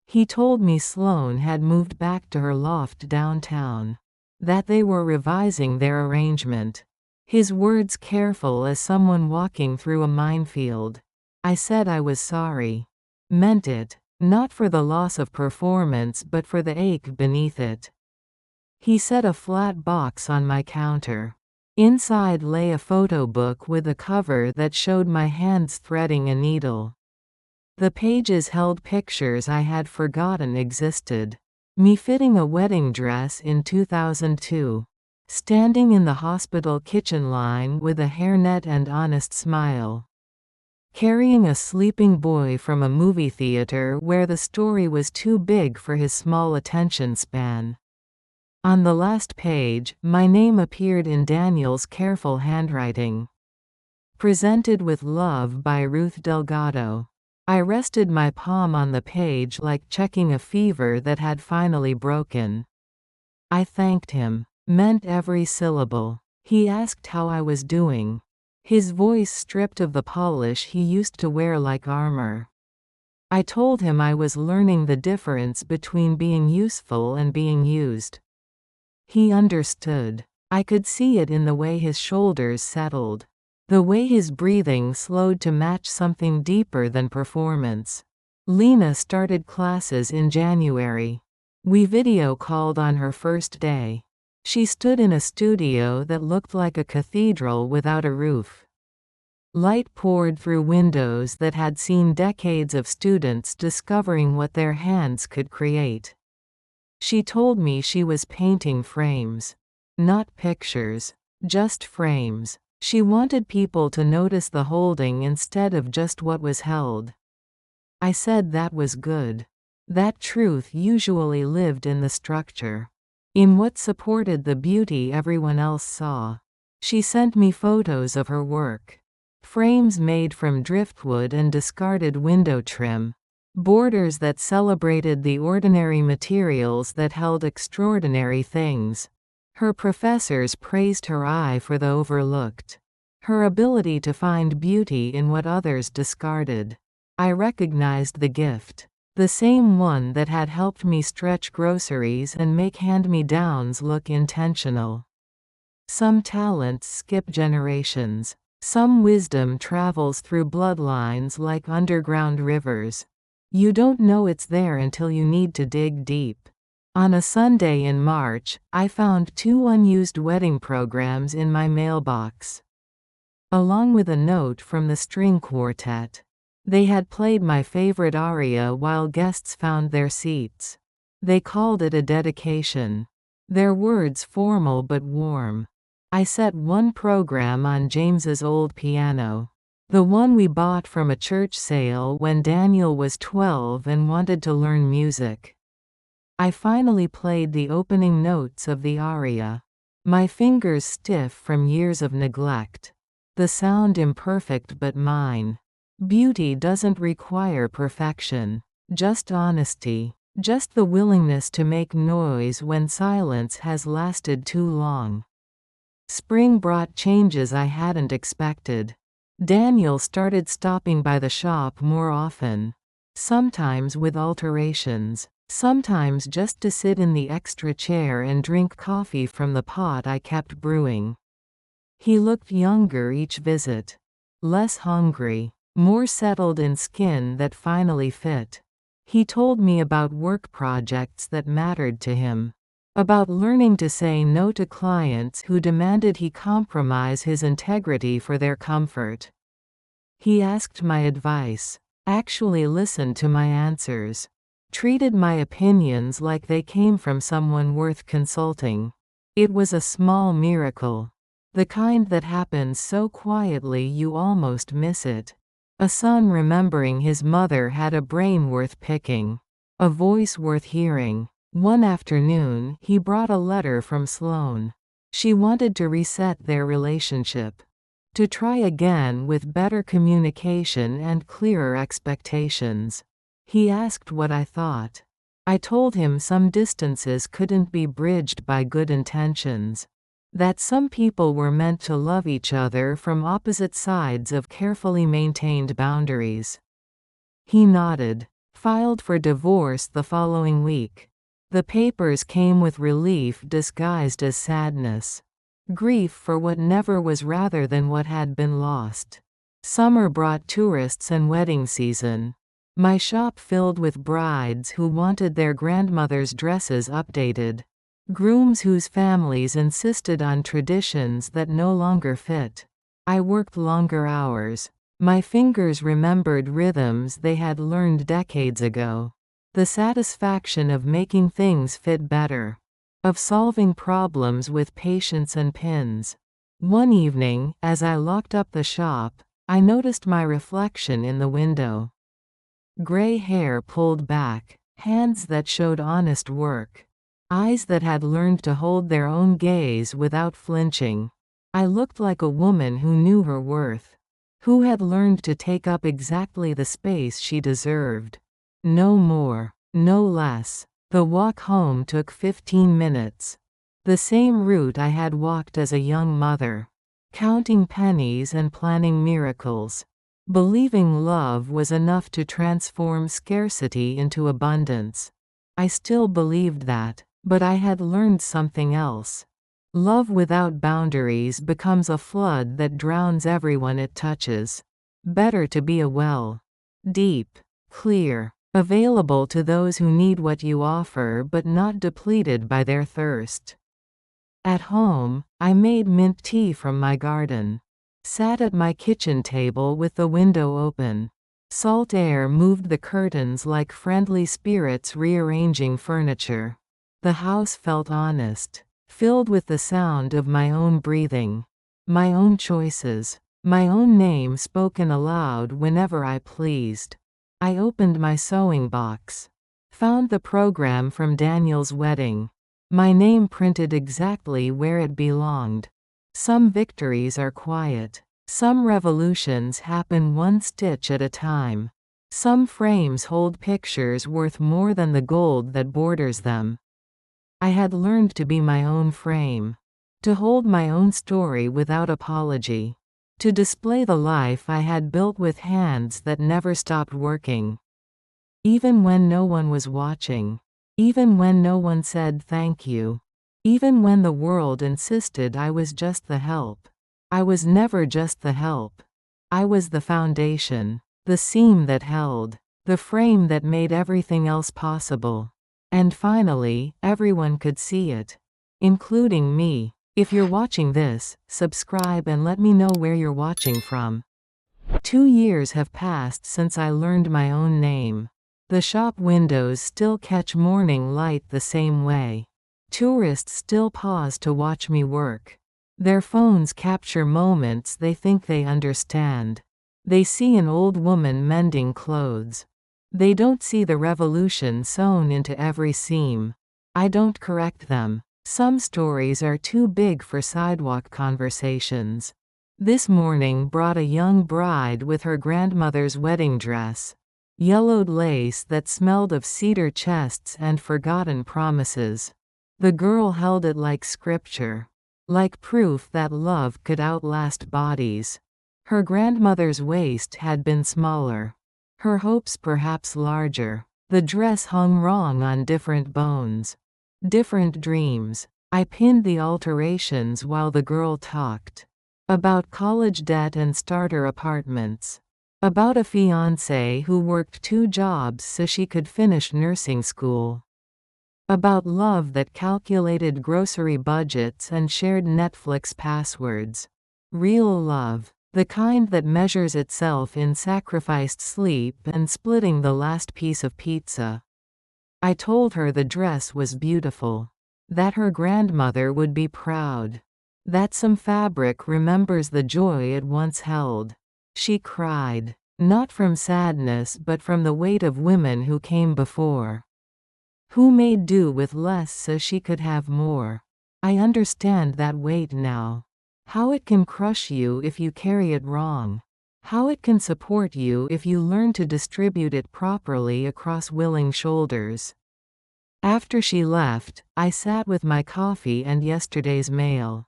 He told me Sloane had moved back to her loft downtown. That they were revising their arrangement. His words careful as someone walking through a minefield. I said I was sorry. Meant it, not for the loss of performance but for the ache beneath it. He set a flat box on my counter. Inside lay a photo book with a cover that showed my hands threading a needle. The pages held pictures I had forgotten existed. Me fitting a wedding dress in 2002. Standing in the hospital kitchen line with a hairnet and honest smile. Carrying a sleeping boy from a movie theater where the story was too big for his small attention span. On the last page, my name appeared in Daniel's careful handwriting. Presented with love by Ruth Delgado. I rested my palm on the page like checking a fever that had finally broken. I thanked him. Meant every syllable. He asked how I was doing. His voice stripped of the polish he used to wear like armor. I told him I was learning the difference between being useful and being used. He understood. I could see it in the way his shoulders settled. The way his breathing slowed to match something deeper than performance. Lena started classes in January. We video called on her first day. She stood in a studio that looked like a cathedral without a roof. Light poured through windows that had seen decades of students discovering what their hands could create. She told me she was painting frames. Not pictures. Just frames. She wanted people to notice the holding instead of just what was held. I said that was good. That truth usually lived in the structure. In what supported the beauty everyone else saw. She sent me photos of her work. Frames made from driftwood and discarded window trim. Borders that celebrated the ordinary materials that held extraordinary things. Her professors praised her eye for the overlooked. Her ability to find beauty in what others discarded. I recognized the gift. The same one that had helped me stretch groceries and make hand-me-downs look intentional. Some talents skip generations. Some wisdom travels through bloodlines like underground rivers. You don't know it's there until you need to dig deep. On a Sunday in March, I found 2 unused wedding programs in my mailbox. Along with a note from the string quartet. They had played my favorite aria while guests found their seats. They called it a dedication. Their words formal but warm. I set one program on James's old piano. The one we bought from a church sale when Daniel was 12 and wanted to learn music. I finally played the opening notes of the aria. My fingers stiff from years of neglect. The sound imperfect but mine. Beauty doesn't require perfection. Just honesty. Just the willingness to make noise when silence has lasted too long. Spring brought changes I hadn't expected. Daniel started stopping by the shop more often. Sometimes with alterations. Sometimes just to sit in the extra chair and drink coffee from the pot I kept brewing. He looked younger each visit. Less hungry. More settled in skin that finally fit. He told me about work projects that mattered to him. About learning to say no to clients who demanded he compromise his integrity for their comfort. He asked my advice. Actually listened to my answers. Treated my opinions like they came from someone worth consulting. It was a small miracle. The kind that happens so quietly you almost miss it. A son remembering his mother had a brain worth picking. A voice worth hearing. One afternoon, he brought a letter from Sloane. She wanted to reset their relationship. To try again with better communication and clearer expectations. He asked what I thought. I told him some distances couldn't be bridged by good intentions. That some people were meant to love each other from opposite sides of carefully maintained boundaries. He nodded. Filed for divorce the following week. The papers came with relief disguised as sadness. Grief for what never was rather than what had been lost. Summer brought tourists and wedding season. My shop filled with brides who wanted their grandmother's dresses updated. Grooms whose families insisted on traditions that no longer fit. I worked longer hours. My fingers remembered rhythms they had learned decades ago. The satisfaction of making things fit better. Of solving problems with patience and pins. One evening, as I locked up the shop, I noticed my reflection in the window. Gray hair pulled back, hands that showed honest work, eyes that had learned to hold their own gaze without flinching. I looked like a woman who knew her worth, who had learned to take up exactly the space she deserved. No more, no less. The walk home took 15 minutes. The same route I had walked as a young mother, counting pennies and planning miracles. Believing love was enough to transform scarcity into abundance. I still believed that, but I had learned something else. Love without boundaries becomes a flood that drowns everyone it touches. Better to be a well. Deep, clear, available to those who need what you offer but not depleted by their thirst. At home, I made mint tea from my garden. Sat at my kitchen table with the window open. Salt air moved the curtains like friendly spirits rearranging furniture. The house felt honest, filled with the sound of my own breathing, my own choices, my own name spoken aloud whenever I pleased. I opened my sewing box. Found the program from Daniel's wedding. My name printed exactly where it belonged. Some victories are quiet. Some revolutions happen one stitch at a time. Some frames hold pictures worth more than the gold that borders them. I had learned to be my own frame. To hold my own story without apology. To display the life I had built with hands that never stopped working. Even when no one was watching. Even when no one said thank you. Even when the world insisted I was just the help. I was never just the help. I was the foundation, the seam that held, the frame that made everything else possible. And finally, everyone could see it. Including me. If you're watching this, subscribe and let me know where you're watching from. 2 years have passed since I learned my own name. The shop windows still catch morning light the same way. Tourists still pause to watch me work. Their phones capture moments they think they understand. They see an old woman mending clothes. They don't see the revolution sewn into every seam. I don't correct them. Some stories are too big for sidewalk conversations. This morning brought a young bride with her grandmother's wedding dress. Yellowed lace that smelled of cedar chests and forgotten promises. The girl held it like scripture. Like proof that love could outlast bodies. Her grandmother's waist had been smaller. Her hopes perhaps larger. The dress hung wrong on different bones. Different dreams. I pinned the alterations while the girl talked. About college debt and starter apartments. About a fiancé who worked 2 jobs so she could finish nursing school. About love that calculated grocery budgets and shared Netflix passwords. Real love. The kind that measures itself in sacrificed sleep and splitting the last piece of pizza. I told her the dress was beautiful. That her grandmother would be proud. That some fabric remembers the joy it once held. She cried. Not from sadness but from the weight of women who came before. Who made do with less so she could have more. I understand that weight now. How it can crush you if you carry it wrong. How it can support you if you learn to distribute it properly across willing shoulders. After she left, I sat with my coffee and yesterday's mail.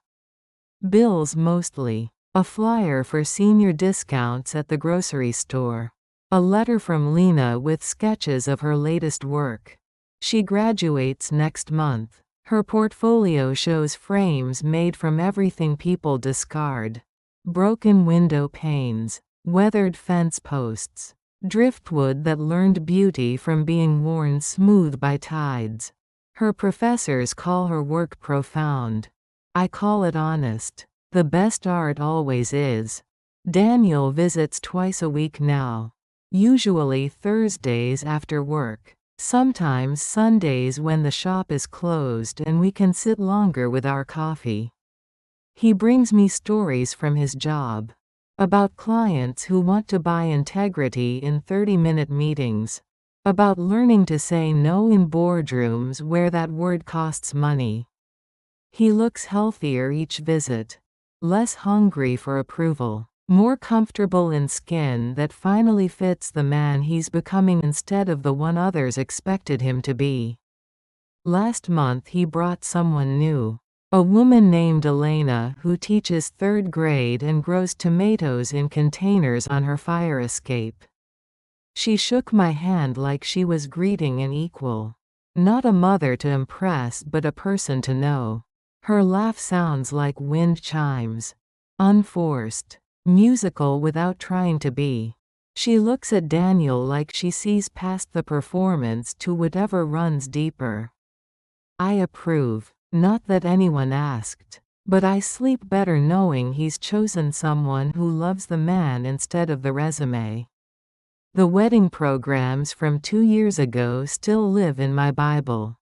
Bills mostly. A flyer for senior discounts at the grocery store. A letter from Lena with sketches of her latest work. She graduates next month. Her portfolio shows frames made from everything people discard. Broken window panes. Weathered fence posts. Driftwood that learned beauty from being worn smooth by tides. Her professors call her work profound. I call it honest. The best art always is. Daniel visits twice a week now. Usually Thursdays after work. Sometimes Sundays when the shop is closed and we can sit longer with our coffee. He brings me stories from his job. About clients who want to buy integrity in 30-minute meetings. About learning to say no in boardrooms where that word costs money. He looks healthier each visit. Less hungry for approval. More comfortable in skin that finally fits the man he's becoming instead of the one others expected him to be. Last month he brought someone new. A woman named Elena who teaches 3rd grade and grows tomatoes in containers on her fire escape. She shook my hand like she was greeting an equal. Not a mother to impress but a person to know. Her laugh sounds like wind chimes. Unforced. Musical without trying to be. She looks at Daniel like she sees past the performance to whatever runs deeper. I approve. Not that anyone asked. But I sleep better knowing he's chosen someone who loves the man instead of the resume. The wedding programs from 2 years ago still live in my Bible.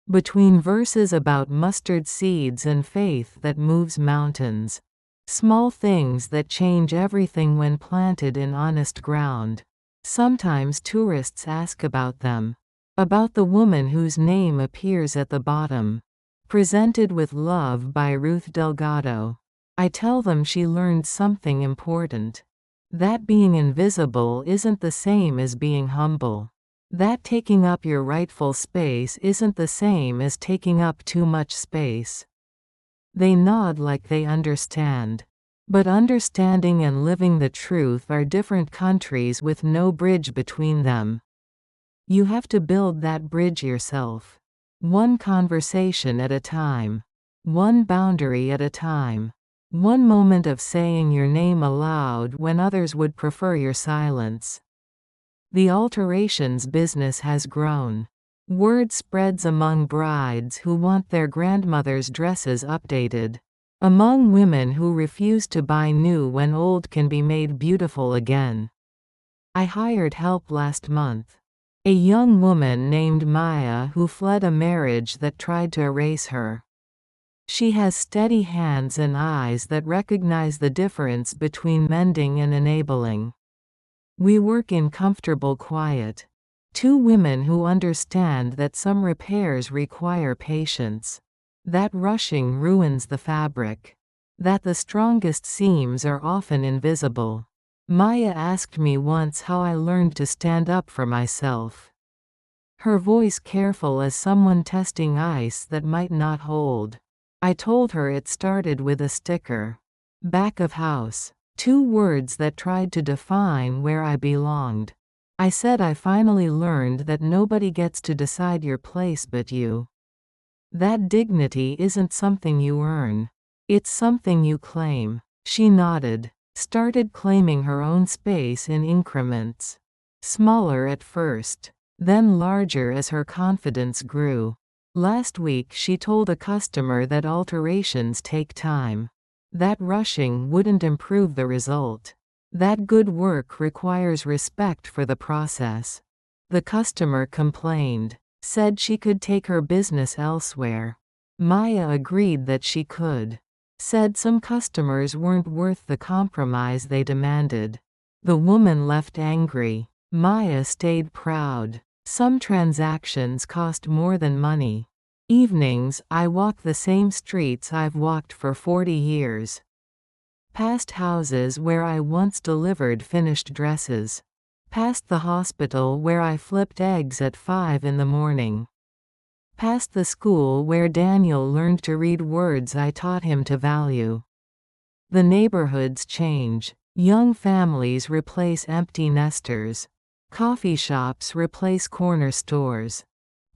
Between verses about mustard seeds and faith that moves mountains. Small things that change everything when planted in honest ground. Sometimes tourists ask about them. About the woman whose name appears at the bottom. Presented with love by Ruth Delgado. I tell them she learned something important. That being invisible isn't the same as being humble. That taking up your rightful space isn't the same as taking up too much space. They nod like they understand. But understanding and living the truth are different countries with no bridge between them. You have to build that bridge yourself. One conversation at a time. One boundary at a time. One moment of saying your name aloud when others would prefer your silence. The alterations business has grown. Word spreads among brides who want their grandmother's dresses updated. Among women who refuse to buy new when old can be made beautiful again. I hired help last month. A young woman named Maya who fled a marriage that tried to erase her. She has steady hands and eyes that recognize the difference between mending and enabling. We work in comfortable quiet. 2 women who understand that some repairs require patience. That rushing ruins the fabric. That the strongest seams are often invisible. Maya asked me once how I learned to stand up for myself. Her voice careful as someone testing ice that might not hold. I told her it started with a sticker. Back of house. 2 words that tried to define where I belonged. I said I finally learned that nobody gets to decide your place but you. That dignity isn't something you earn. It's something you claim. She nodded. Started claiming her own space in increments. Smaller at first. Then larger as her confidence grew. Last week she told a customer that alterations take time. That rushing wouldn't improve the result. That good work requires respect for the process. The customer complained. Said she could take her business elsewhere. Maya agreed that she could. Said some customers weren't worth the compromise they demanded. The woman left angry. Maya stayed proud. Some transactions cost more than money. Evenings, I walk the same streets I've walked for 40 years. Past houses where I once delivered finished dresses. Past the hospital where I flipped eggs at 5 in the morning. Past the school where Daniel learned to read words I taught him to value. The neighborhoods change. Young families replace empty nesters. Coffee shops replace corner stores.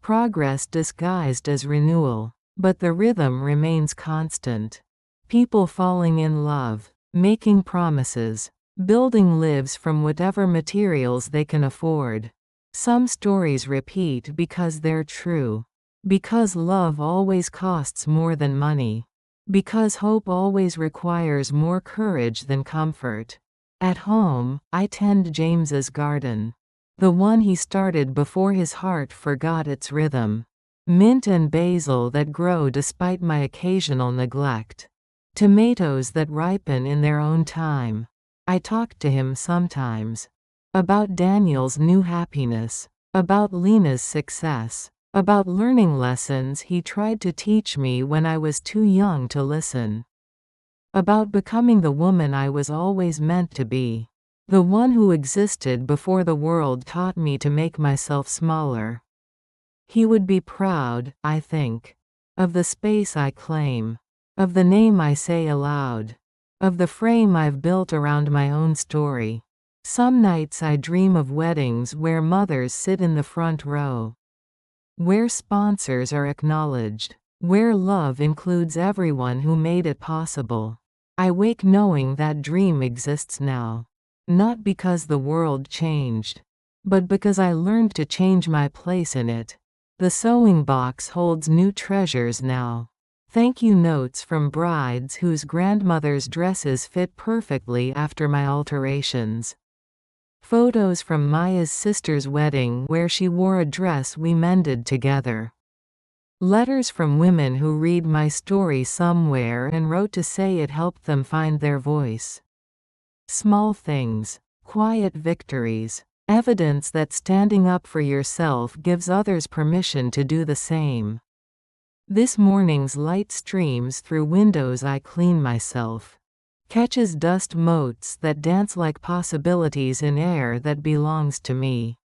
Progress disguised as renewal. But the rhythm remains constant. People falling in love. Making promises. Building lives from whatever materials they can afford. Some stories repeat because they're true. Because love always costs more than money. Because hope always requires more courage than comfort. At home, I tend James's garden. The one he started before his heart forgot its rhythm. Mint and basil that grow despite my occasional neglect. Tomatoes that ripen in their own time. I talk to him sometimes. About Daniel's new happiness. About Lena's success. About learning lessons he tried to teach me when I was too young to listen. About becoming the woman I was always meant to be. The one who existed before the world taught me to make myself smaller. He would be proud, I think. Of the space I claim. Of the name I say aloud. Of the frame I've built around my own story. Some nights I dream of weddings where mothers sit in the front row. Where sponsors are acknowledged. Where love includes everyone who made it possible. I wake knowing that dream exists now. Not because the world changed. But because I learned to change my place in it. The sewing box holds new treasures now. Thank you notes from brides whose grandmother's dresses fit perfectly after my alterations. Photos from Maya's sister's wedding where she wore a dress we mended together. Letters from women who read my story somewhere and wrote to say it helped them find their voice. Small things. Quiet victories. Evidence that standing up for yourself gives others permission to do the same. This morning's light streams through windows I clean myself. Catches dust motes that dance like possibilities in air that belongs to me.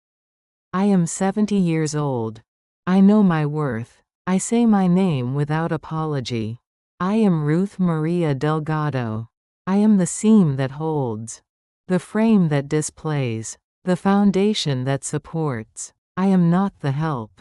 I am 70 years old. I know my worth. I say my name without apology. I am Ruth Maria Delgado. I am the seam that holds. The frame that displays. The foundation that supports. I am not the help.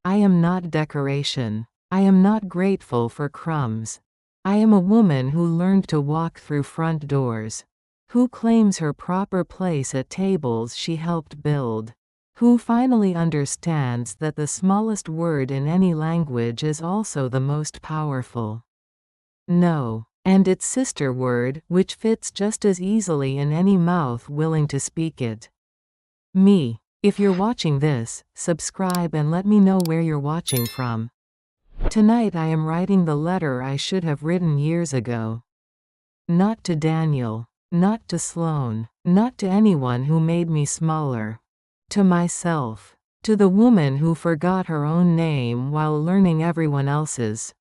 I am not decoration. I am not grateful for crumbs. I am a woman who learned to walk through front doors. Who claims her proper place at tables she helped build. Who finally understands that the smallest word in any language is also the most powerful. No. And its sister word, which fits just as easily in any mouth willing to speak it. Me. If you're watching this, subscribe and let me know where you're watching from. Tonight I am writing the letter I should have written years ago. Not to Daniel. Not to Sloan. Not to anyone who made me smaller. To myself. To the woman who forgot her own name while learning everyone else's.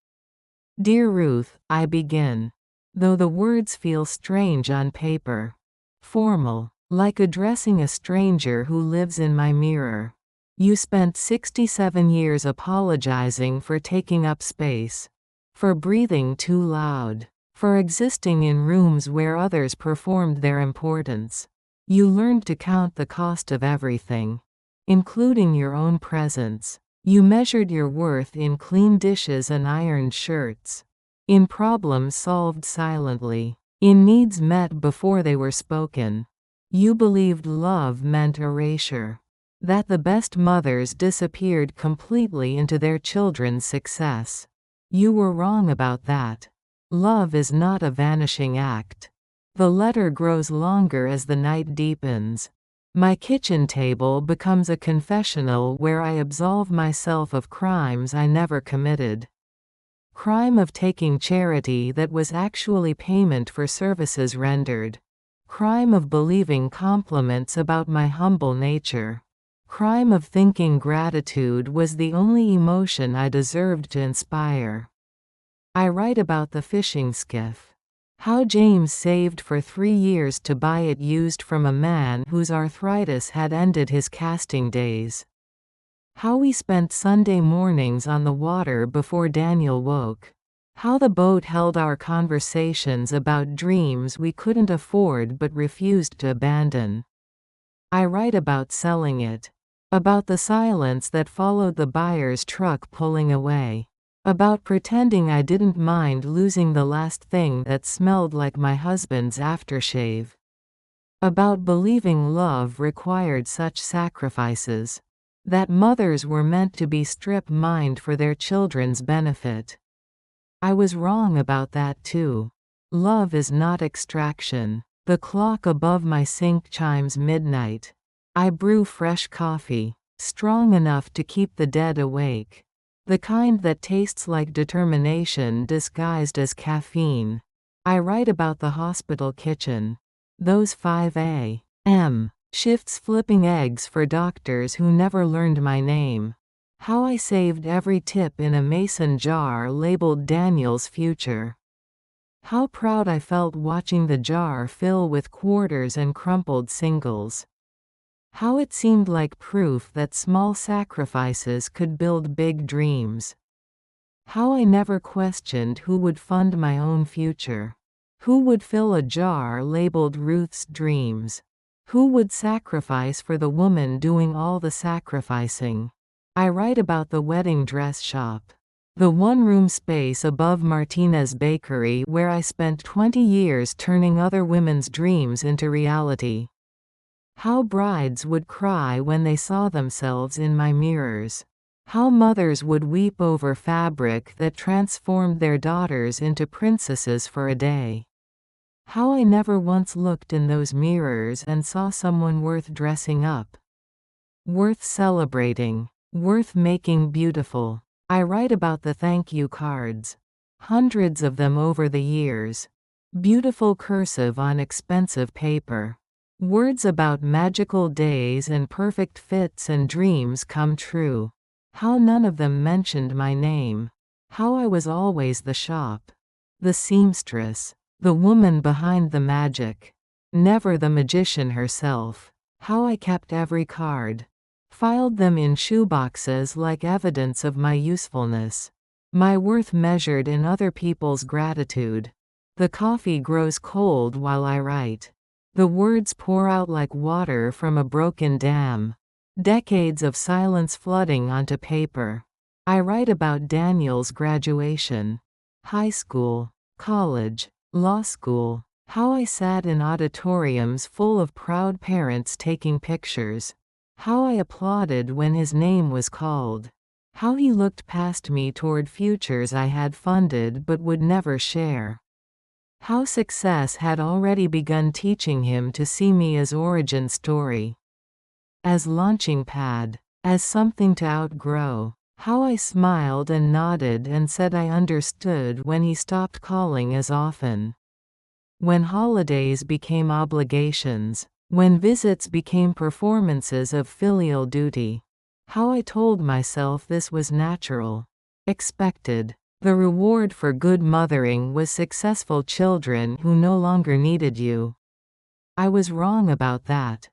Dear Ruth, I begin. Though the words feel strange on paper. Formal. Like addressing a stranger who lives in my mirror. You spent 67 years apologizing for taking up space. For breathing too loud. For existing in rooms where others performed their importance. You learned to count the cost of everything. Including your own presence. You measured your worth in clean dishes and ironed shirts. In problems solved silently. In needs met before they were spoken. You believed love meant erasure. That the best mothers disappeared completely into their children's success. You were wrong about that. Love is not a vanishing act. The letter grows longer as the night deepens. My kitchen table becomes a confessional where I absolve myself of crimes I never committed. Crime of taking charity that was actually payment for services rendered. Crime of believing compliments about my humble nature. Crime of thinking gratitude was the only emotion I deserved to inspire. I write about the fishing skiff. How James saved for 3 years to buy it used from a man whose arthritis had ended his casting days. How we spent Sunday mornings on the water before Daniel woke. How the boat held our conversations about dreams we couldn't afford but refused to abandon. I write about selling it. About the silence that followed the buyer's truck pulling away. About pretending I didn't mind losing the last thing that smelled like my husband's aftershave. About believing love required such sacrifices. That mothers were meant to be strip-mined for their children's benefit. I was wrong about that too. Love is not extraction. The clock above my sink chimes midnight. I brew fresh coffee, strong enough to keep the dead awake. The kind that tastes like determination disguised as caffeine. I write about the hospital kitchen. Those 5 a.m. shifts flipping eggs for doctors who never learned my name. How I saved every tip in a mason jar labeled Daniel's future. How proud I felt watching the jar fill with quarters and crumpled singles. How it seemed like proof that small sacrifices could build big dreams. How I never questioned who would fund my own future. Who would fill a jar labeled Ruth's dreams? Who would sacrifice for the woman doing all the sacrificing? I write about the wedding dress shop. The one-room space above Martinez Bakery where I spent 20 years turning other women's dreams into reality. How brides would cry when they saw themselves in my mirrors. How mothers would weep over fabric that transformed their daughters into princesses for a day. How I never once looked in those mirrors and saw someone worth dressing up. Worth celebrating. Worth making beautiful. I write about the thank you cards. Hundreds of them over the years. Beautiful cursive on expensive paper. Words about magical days and perfect fits and dreams come true. How none of them mentioned my name. How I was always the shop. The seamstress. The woman behind the magic. Never the magician herself. How I kept every card. Filed them in shoeboxes like evidence of my usefulness. My worth measured in other people's gratitude. The coffee grows cold while I write. The words pour out like water from a broken dam. Decades of silence flooding onto paper. I write about Daniel's graduation. High school, college, law school. How I sat in auditoriums full of proud parents taking pictures. How I applauded when his name was called. How he looked past me toward futures I had funded but would never share. How success had already begun teaching him to see me as origin story. As launching pad. As something to outgrow. How I smiled and nodded and said I understood when he stopped calling as often. When holidays became obligations. When visits became performances of filial duty. How I told myself this was natural. Expected. The reward for good mothering was successful children who no longer needed you. I was wrong about that.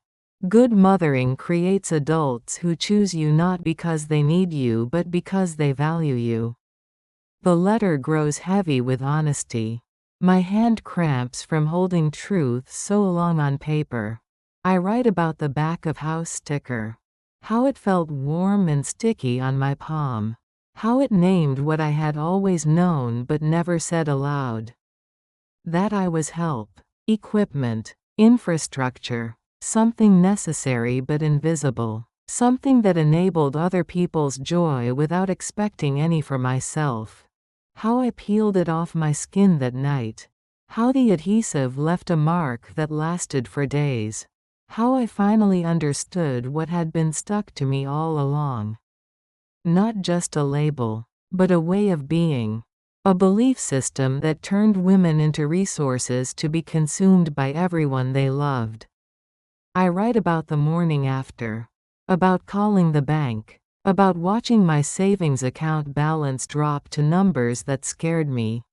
Good mothering creates adults who choose you not because they need you but because they value you. The letter grows heavy with honesty. My hand cramps from holding truth so long on paper. I write about the back of house sticker. How it felt warm and sticky on my palm. How it named what I had always known but never said aloud. That I was help, equipment, infrastructure, something necessary but invisible, something that enabled other people's joy without expecting any for myself. How I peeled it off my skin that night. How the adhesive left a mark that lasted for days. How I finally understood what had been stuck to me all along. Not just a label, but a way of being. A belief system that turned women into resources to be consumed by everyone they loved. I write about the morning after. About calling the bank. About watching my savings account balance drop to numbers that scared me.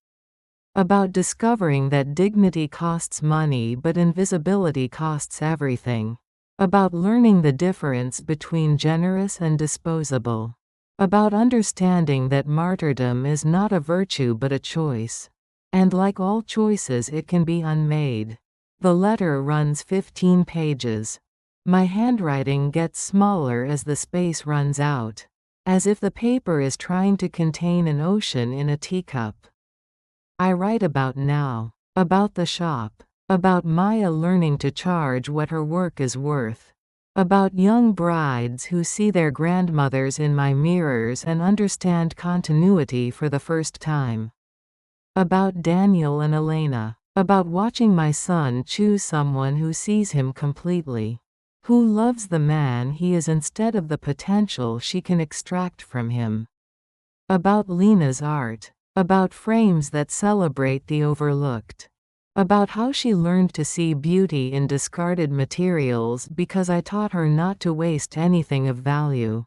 About discovering that dignity costs money but invisibility costs everything. About learning the difference between generous and disposable. About understanding that martyrdom is not a virtue but a choice. And like all choices it can be unmade. The letter runs 15 pages. My handwriting gets smaller as the space runs out. As if the paper is trying to contain an ocean in a teacup. I write about now. About the shop. About Maya learning to charge what her work is worth. About young brides who see their grandmothers in my mirrors and understand continuity for the first time. About Daniel and Elena. About watching my son choose someone who sees him completely. Who loves the man he is instead of the potential she can extract from him. About Lena's art. About frames that celebrate the overlooked. About how she learned to see beauty in discarded materials because I taught her not to waste anything of value.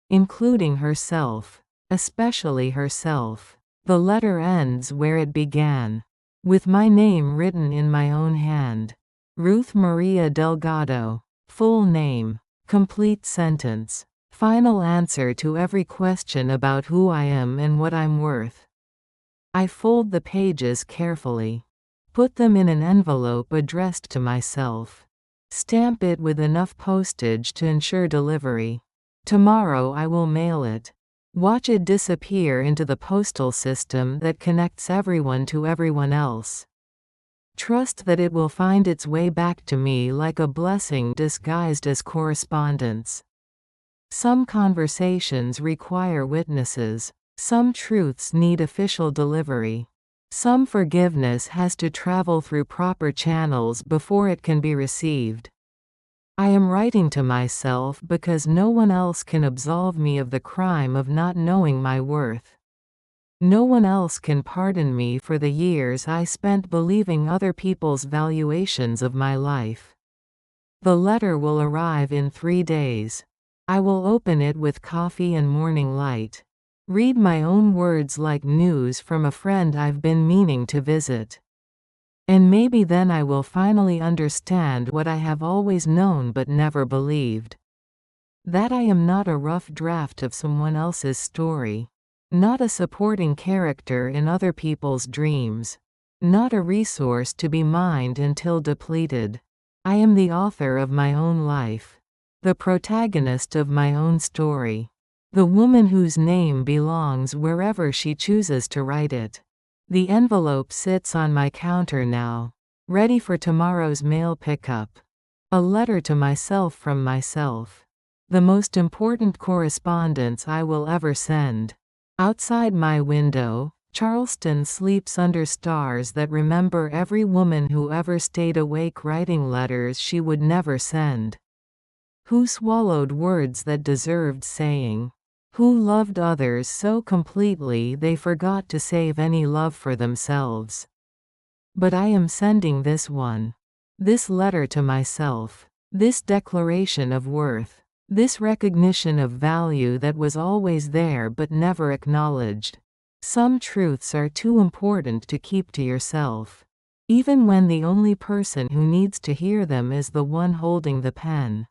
Including herself. Especially herself. The letter ends where it began. With my name written in my own hand. Ruth Maria Delgado. Full name. Complete sentence. Final answer to every question about who I am and what I'm worth. I fold the pages carefully. Put them in an envelope addressed to myself. Stamp it with enough postage to ensure delivery. Tomorrow I will mail it. Watch it disappear into the postal system that connects everyone to everyone else. Trust that it will find its way back to me like a blessing disguised as correspondence. Some conversations require witnesses. Some truths need official delivery. Some forgiveness has to travel through proper channels before it can be received. I am writing to myself because no one else can absolve me of the crime of not knowing my worth. No one else can pardon me for the years I spent believing other people's valuations of my life. The letter will arrive in 3 days. I will open it with coffee and morning light. Read my own words like news from a friend I've been meaning to visit. And maybe then I will finally understand what I have always known but never believed. That I am not a rough draft of someone else's story. Not a supporting character in other people's dreams. Not a resource to be mined until depleted. I am the author of my own life. The protagonist of my own story. The woman whose name belongs wherever she chooses to write it. The envelope sits on my counter now, ready for tomorrow's mail pickup. A letter to myself from myself. The most important correspondence I will ever send. Outside my window, Charleston sleeps under stars that remember every woman who ever stayed awake writing letters she would never send. Who swallowed words that deserved saying. Who loved others so completely they forgot to save any love for themselves. But I am sending this one. This letter to myself. This declaration of worth. This recognition of value that was always there but never acknowledged. Some truths are too important to keep to yourself. Even when the only person who needs to hear them is the one holding the pen.